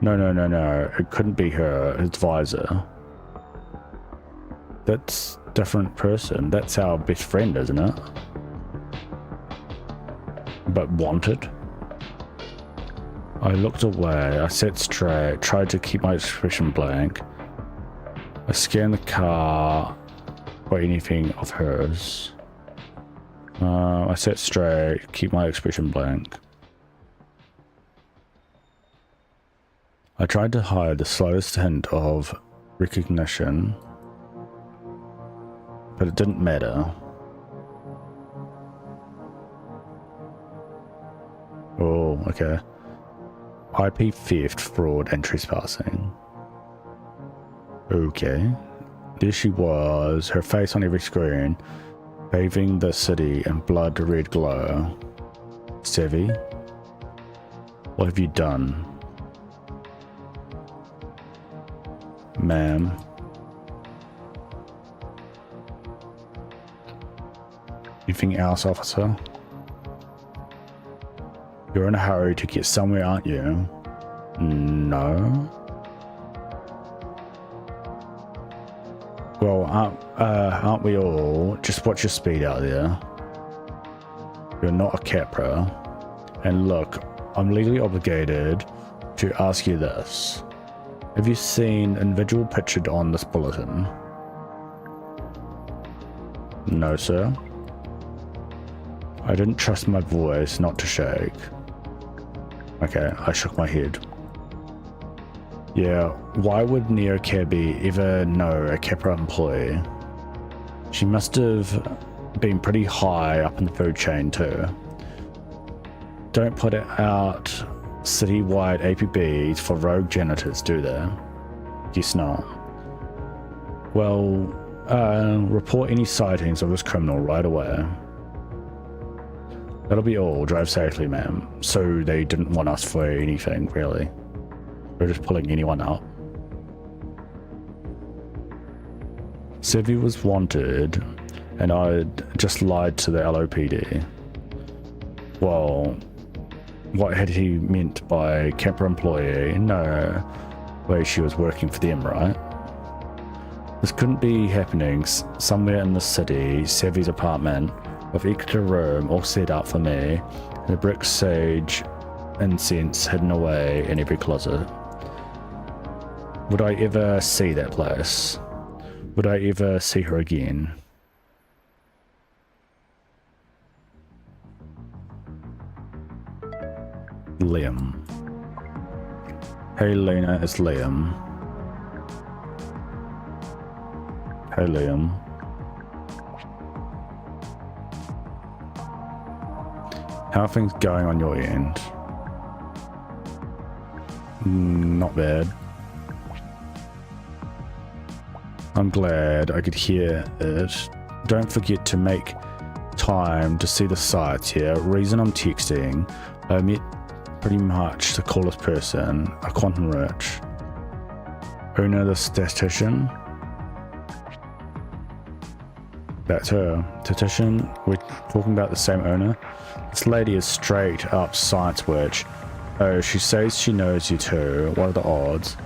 No. It couldn't be her advisor. That's a different person. That's our best friend, isn't it? But wanted? I looked away. I sat straight, tried to keep my expression blank. I scanned the car for anything of hers. I sat straight, keep my expression blank. I tried to hide the slightest hint of recognition, but it didn't matter. Oh, okay. IP theft, fraud, and trespassing. Okay. There she was, her face on every screen, bathing the city in blood-red glow. Savvy? What have you done? Ma'am. Anything else, officer? You're in a hurry to get somewhere, aren't you? No. Well, aren't we all? Just watch your speed out there. You're not a Capra. And look, I'm legally obligated to ask you this. Have you seen an individual pictured on this bulletin? No, sir. I didn't trust my voice not to shake. Okay, I shook my head. Yeah, why would Neo Cabby ever know a Capra employee? She must have been pretty high up in the food chain too. Don't put out city-wide APBs for rogue janitors, do they? Guess not. Well, report any sightings of this criminal right away. That'll be all. Drive safely, ma'am. So they didn't want us for anything, really. We're just pulling anyone up. Sevi was wanted, and I'd just lied to the LOPD. Well, what had he meant by Capra employee? No way she was working for them, right? This couldn't be happening somewhere in the city. Sevi's apartment with extra room all set up for me, and a brick sage incense hidden away in every closet. Would I ever see that place? Would I ever see her again? Liam. Hey Lena, it's Liam. Hey Liam. How are things going on your end? Not bad. I'm glad I could hear it. Don't forget to make time to see the sights here. Reason I'm texting, I met pretty much the coolest person, a quantum rich. Una the statistician. That's her. Statistician, we're talking about the same owner. This lady is straight up science witch. Oh, she says she knows you too. What are the odds?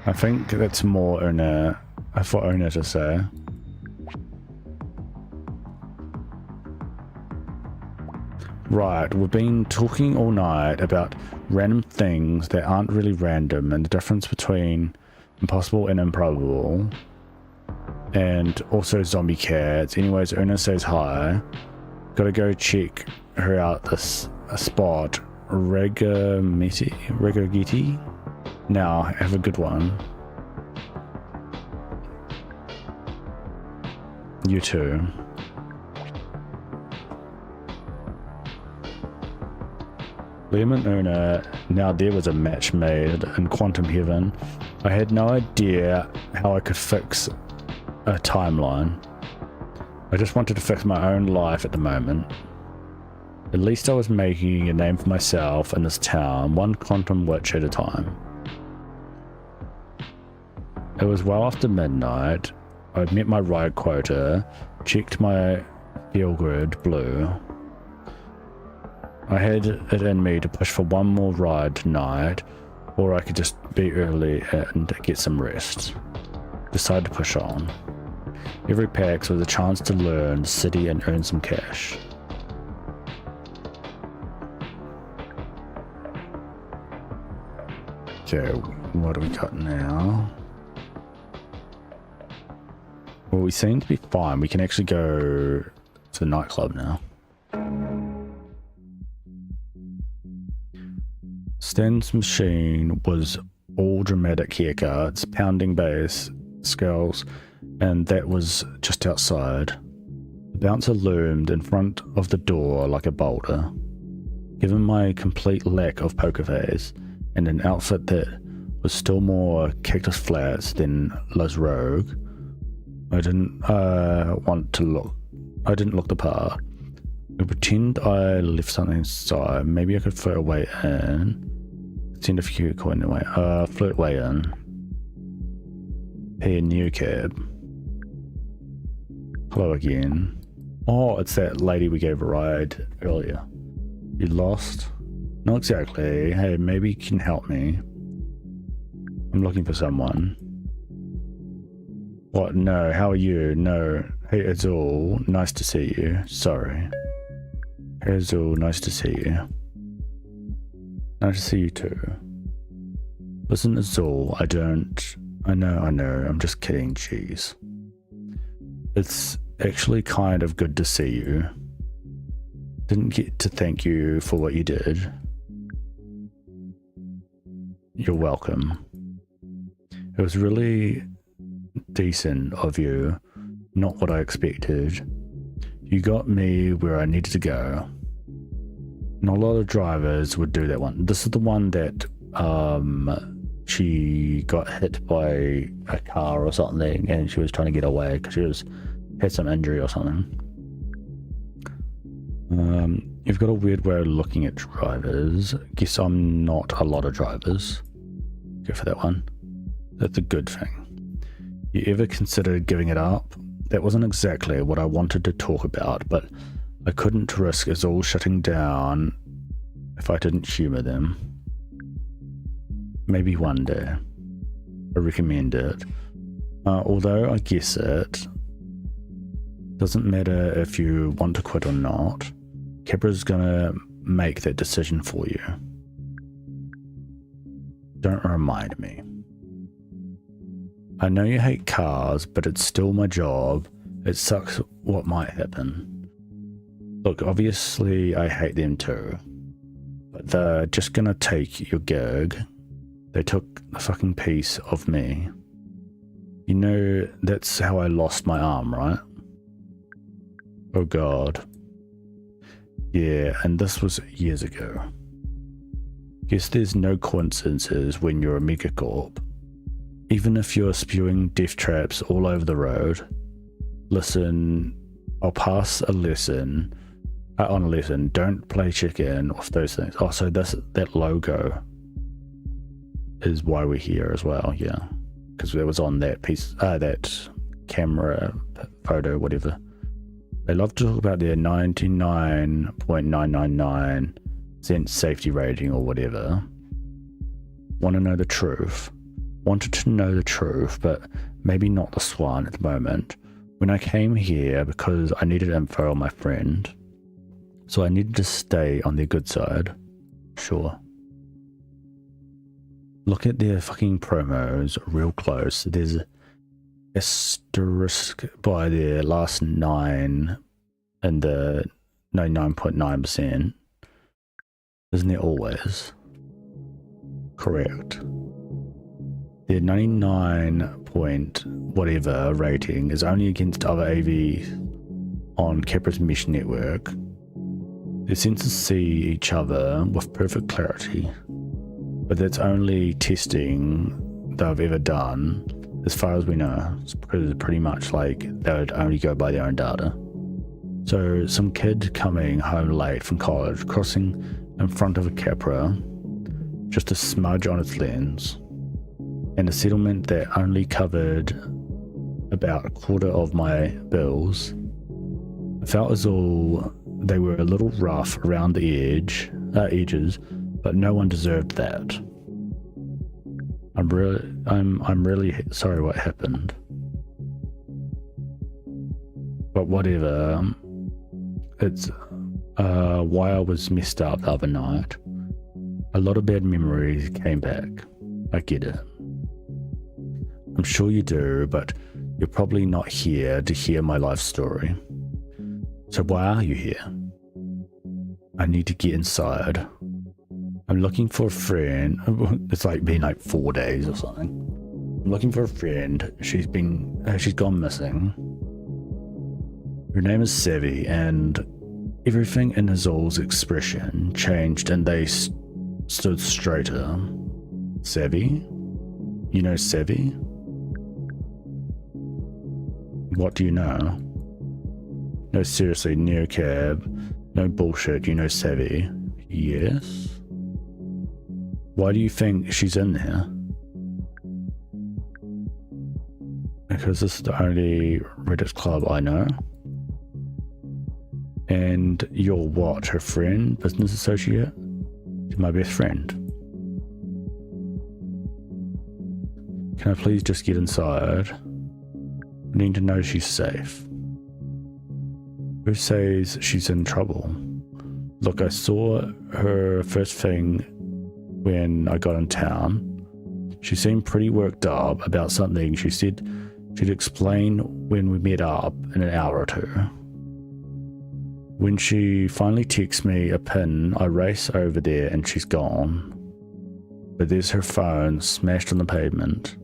I think that's more Una, for Una to say. Right, we've been talking all night about random things that aren't really random and the difference between impossible and improbable. And also zombie cats. Anyways, Una says hi. Gotta go check her out this spot. Regagiti. Now, have a good one. You too. Liam and Una, now there was a match made in quantum heaven. I had no idea how I could fix a timeline. I just wanted to fix my own life at the moment. At least I was making a name for myself in this town, one quantum witch at a time. It was well after midnight. I'd met my ride quota, checked my feel grid blue. I had it in me to push for one more ride tonight, or I could just be early and get some rest. Decided to push on. Every PAX was a chance to learn the city and earn some cash. Okay, what do we got now? Well, we seem to be fine. We can actually go to the nightclub now. Stan's machine was all dramatic haircuts, pounding bass, skulls, and that was just outside. The bouncer loomed in front of the door like a boulder. Given my complete lack of poker face and an outfit that was still more cactus flats than Les Rogue, I didn't look the part. I pretend I left something inside. Maybe I could flirt way in. Send a few coin away. Flirt way in. Pay a new cab. Hello again. Oh, it's that lady we gave a ride earlier. You lost? Not exactly. Hey, maybe you can help me. I'm looking for someone. What? No, how are you? No. Hey, Azul, nice to see you. Sorry. Hey, Azul, nice to see you. Nice to see you too. Listen, Azul, I know, I'm just kidding, jeez. It's actually kind of good to see you. Didn't get to thank you for what you did. You're welcome. It was really decent of you, not what I expected. You got me where I needed to go. Not a lot of drivers would do that one. This is the one that she got hit by a car or something and she was trying to get away because she had some injury or something. You've got a weird way of looking at drivers. Guess I'm not a lot of drivers. Go for that one. That's a good thing. You ever considered giving it up? That wasn't exactly what I wanted to talk about, but I couldn't risk us all shutting down if I didn't humor them. Maybe one day. I recommend it. Although I guess it doesn't matter if you want to quit or not. Kebra's gonna make that decision for you. Don't remind me. I know you hate cars, but it's still my job. It sucks what might happen. Look, obviously I hate them too. But they're just gonna take your gig. They took a fucking piece of me. You know, that's how I lost my arm, right? Oh god. Yeah, and this was years ago. Guess there's no coincidences when you're a megacorp. Even if you're spewing death traps all over the road. Listen, I'll pass a lesson. On a lesson, don't play chicken with those things. Oh, so that logo is why we're here as well, yeah. Because it was on that piece, that camera photo, whatever. They love to talk about their 99.999% safety rating or whatever. Want to know the truth. Wanted to know the truth, but maybe not this one at the moment. When I came here because I needed info on my friend, so I needed to stay on their good side. Sure. Look at their fucking promos real close. There's an asterisk by their last 9 and the 99.9%. Isn't there always? Correct. Their 99 point whatever rating is only against other AVs on Kebra's mesh network. Their sensors see each other with perfect clarity, but that's only testing they've ever done. as far as we know. It's pretty much like they would only go by their own data. So some kid coming home late from college, crossing in front of a Capra, just a smudge on its lens, and a settlement that only covered about a quarter of my bills. I felt as though they were a little rough around the edges, but no one deserved that. I'm really sorry what happened. But whatever. It's why I was messed up the other night. A lot of bad memories came back. I get it. I'm sure you do, but you're probably not here to hear my life story. So why are you here? I need to get inside. I'm looking for a friend. It's like been like 4 days or something. I'm looking for a friend. She's gone missing. Her name is Sevi, and everything in Azul's expression changed and they stood straighter. Sevi? You know Sevi? What do you know? No, seriously, Neocab. No bullshit, you know Sevi. Yes? Why do you think she's in there? Because this is the only Reddit club I know. And you're what, her friend, business associate? She's my best friend. Can I please just get inside? I need to know she's safe. Who says she's in trouble? Look, I saw her first thing when I got in town. She seemed pretty worked up about something. She said she'd explain when we met up in an hour or two. When she finally texts me a pin, I race over there and she's gone. But there's her phone smashed on the pavement.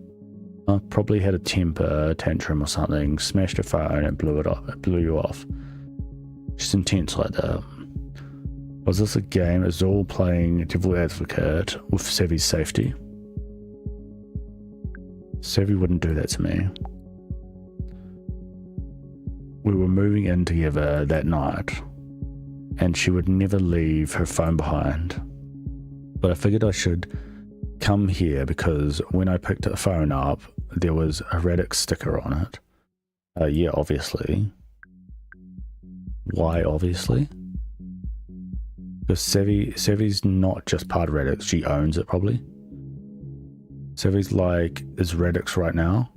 I probably had a temper tantrum or something, smashed her phone and blew you off. She's intense like that. Was this a game? Is all playing devil advocate with Sevi's safety? Sevi wouldn't do that to me. We were moving in together that night, and she would never leave her phone behind. But I figured I should come here because when I picked the phone up, there was a Reddit sticker on it. Yeah, obviously. Why obviously? Because Sevi's not just part of Reddit, she owns it probably. Sevi's like, is Reddit right now?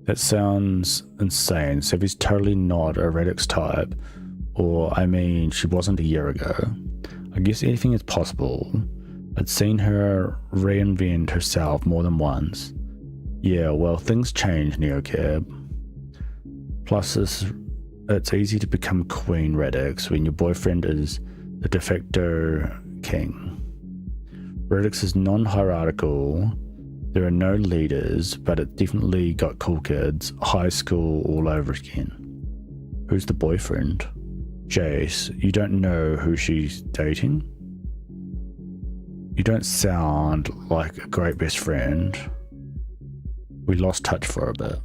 That sounds insane. Sevi's totally not a Reddit type, or I mean, she wasn't a year ago. I guess anything is possible. I'd seen her reinvent herself more than once. Yeah, well, things change, Neocab. Plus, it's easy to become Queen Radix when your boyfriend is the de facto king. Radix is non-hierarchical. There are no leaders, but it definitely got cool kids. High school all over again. Who's the boyfriend? Jace, you don't know who she's dating? You don't sound like a great best friend. We lost touch for a bit.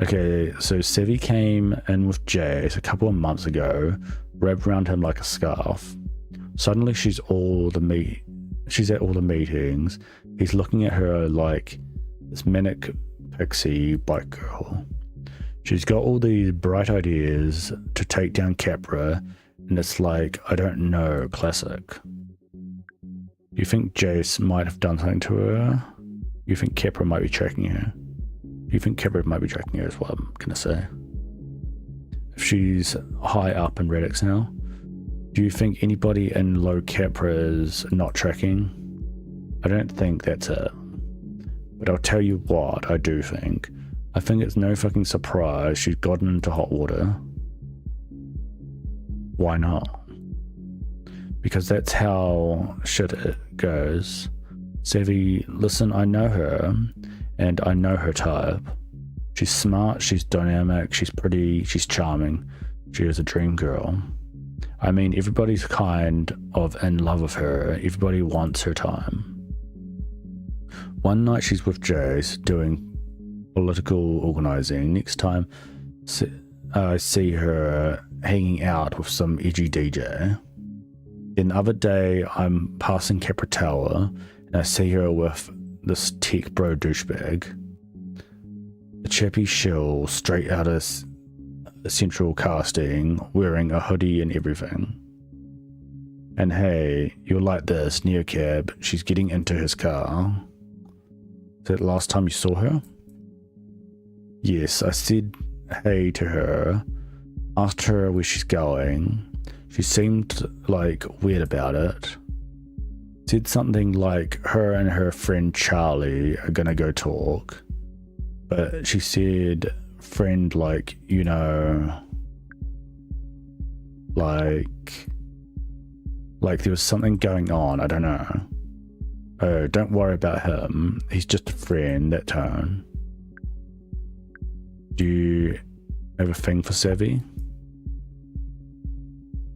Okay, so Sevi came in with Jace a couple of months ago, wrapped around him like a scarf. Suddenly she's at all the meetings. He's looking at her like this manic pixie bike girl. She's got all these bright ideas to take down Capra, and it's like, I don't know, classic. You think Jace might have done something to her? You think Capra might be tracking her? You think Capra might be tracking her is what I'm gonna say. If she's high up in Reddit now, do you think anybody in low Capra is not tracking? I don't think that's it. But I'll tell you what I do think. I think it's no fucking surprise she's gotten into hot water. Why not? Because that's how shit it goes. Sevi, listen, I know her, and I know her type. She's smart, she's dynamic, she's pretty, she's charming. She is a dream girl. I mean, everybody's kind of in love with her. Everybody wants her time. One night she's with Jace doing political organizing. Next time I see her hanging out with some edgy DJ. Then the other day I'm passing Capra Tower and I see her with this tech bro douchebag. A chappy shill straight out of central casting, wearing a hoodie and everything. And hey, you're like this, Neocab, she's getting into his car. Is that the last time you saw her? Yes, I said hey to her, asked her where she's going. She seemed like weird about it. Said something like her and her friend Charlie are gonna go talk. But she said friend like, you know, like there was something going on, I don't know. Oh, don't worry about him, he's just a friend, that tone. Do you have a thing for Savvy?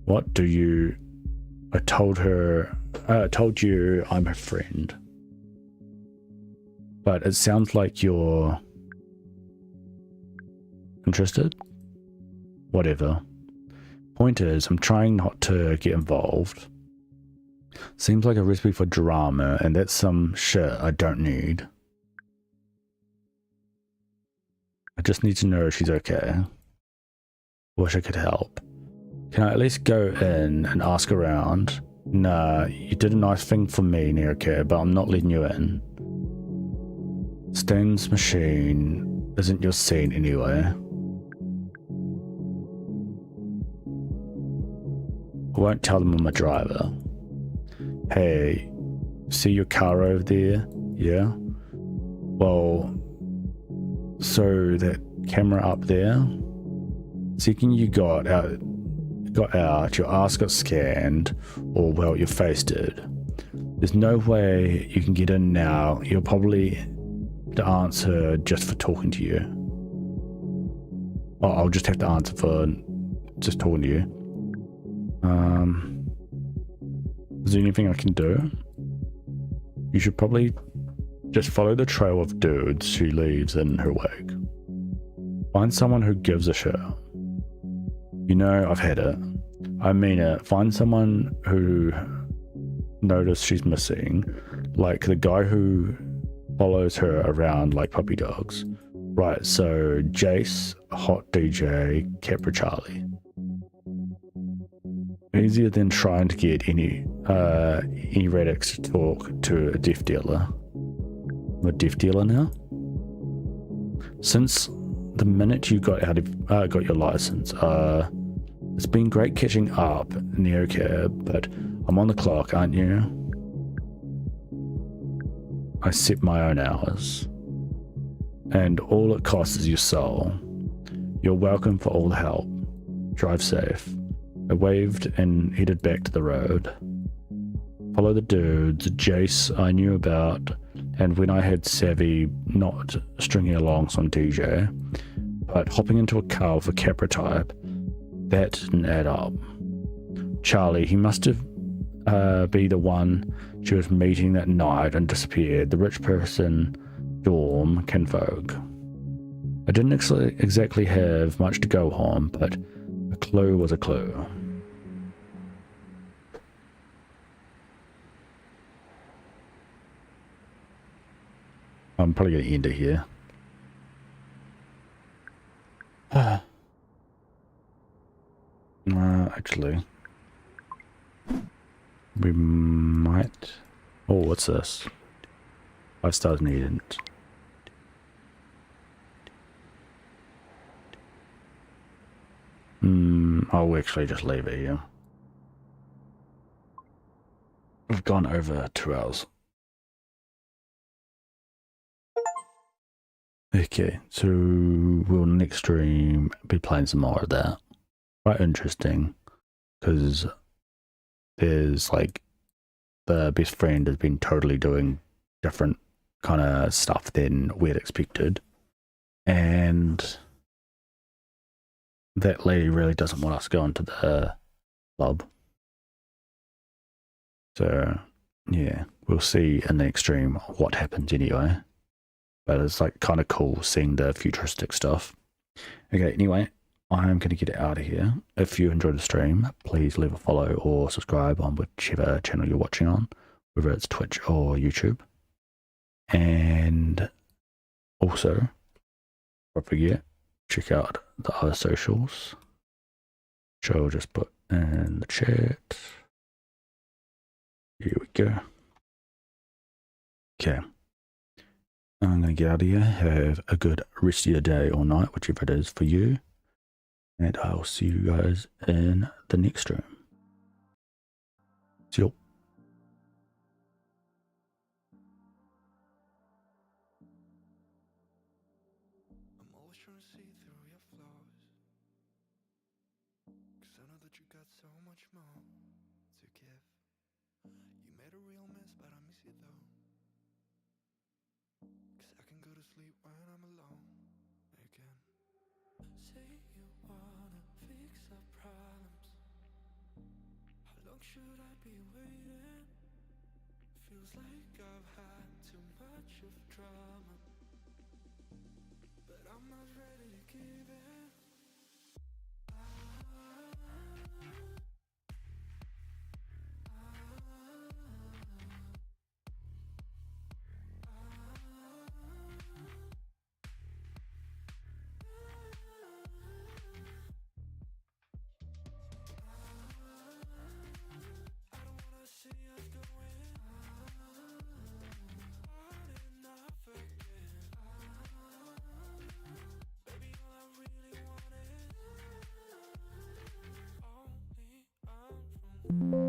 What do you... I told you I'm her friend. But it sounds like you're interested? Whatever. Point is, I'm trying not to get involved. Seems like a recipe for drama, and that's some shit I don't need. I just need to know she's okay. Wish I could help. Can I at least go in and ask around? Nah, you did a nice thing for me, Neocare, but I'm not letting you in. Stan's machine isn't your scene anyway. I won't tell them I'm a driver. Hey, see your car over there? Yeah? Well, so that camera up there? Second you got out, your ass got scanned, or well, your face did. There's no way you can get in now. You'll probably to answer just for talking to you. Oh, I'll just have to answer for just talking to you. Is there anything I can do? You should probably just follow the trail of dudes she leaves in her wake. Find someone who gives a shit. You know, I've had it. I mean it. Find someone who noticed she's missing, like the guy who follows her around like puppy dogs. Right, so Jace, Hot DJ, Capra Charlie. Easier than trying to get any radix to talk to a deaf dealer. I'm a deaf dealer now? Since the minute you got your license, it's been great catching up, Neocab, but I'm on the clock, aren't you? I set my own hours. And all it costs is your soul. You're welcome for all the help. Drive safe. I waved and headed back to the road. Follow the dudes, Jace I knew about, and when I had Savvy not stringing along some DJ, but hopping into a car with a Capra type, that didn't add up. Charlie, he must have be the one she was meeting that night and disappeared. The rich person dorm kinfolk. I didn't exactly have much to go on, but a clue was a clue. I'm probably going to end it here. Actually, we might... Oh, what's this? 5 stars needed. I'll actually just leave it here. We've gone over 2 hours. Okay, so we'll next stream be playing some more of that. Quite interesting, because there's like the best friend has been totally doing different kind of stuff than we'd expected, and that lady really doesn't want us going to the club. So yeah, we'll see in the next stream what happens anyway. But it's like kind of cool seeing the futuristic stuff. Okay, anyway, I'm going to get out of here. If you enjoyed the stream, please leave a follow or subscribe on whichever channel you're watching on, whether it's Twitch or YouTube. And also, don't forget, check out the other socials, which I'll just put in the chat. Here we go. Okay. I'm going to get out of here. Have a good rest of your day or night, whichever it is for you. And I'll see you guys in the next stream. See you. I'm always trying to see through your flaws, 'cause I know that you got so much more to give. You made a real mess, but I miss you though, 'cause I can go to sleep when I'm alone again. Say you wanna fix our problems. How long should I be waiting? Feels like I've had too much of drama, but I'm not ready to give in. I don't wanna see us going hard enough again. Baby, all I really want is only I'm from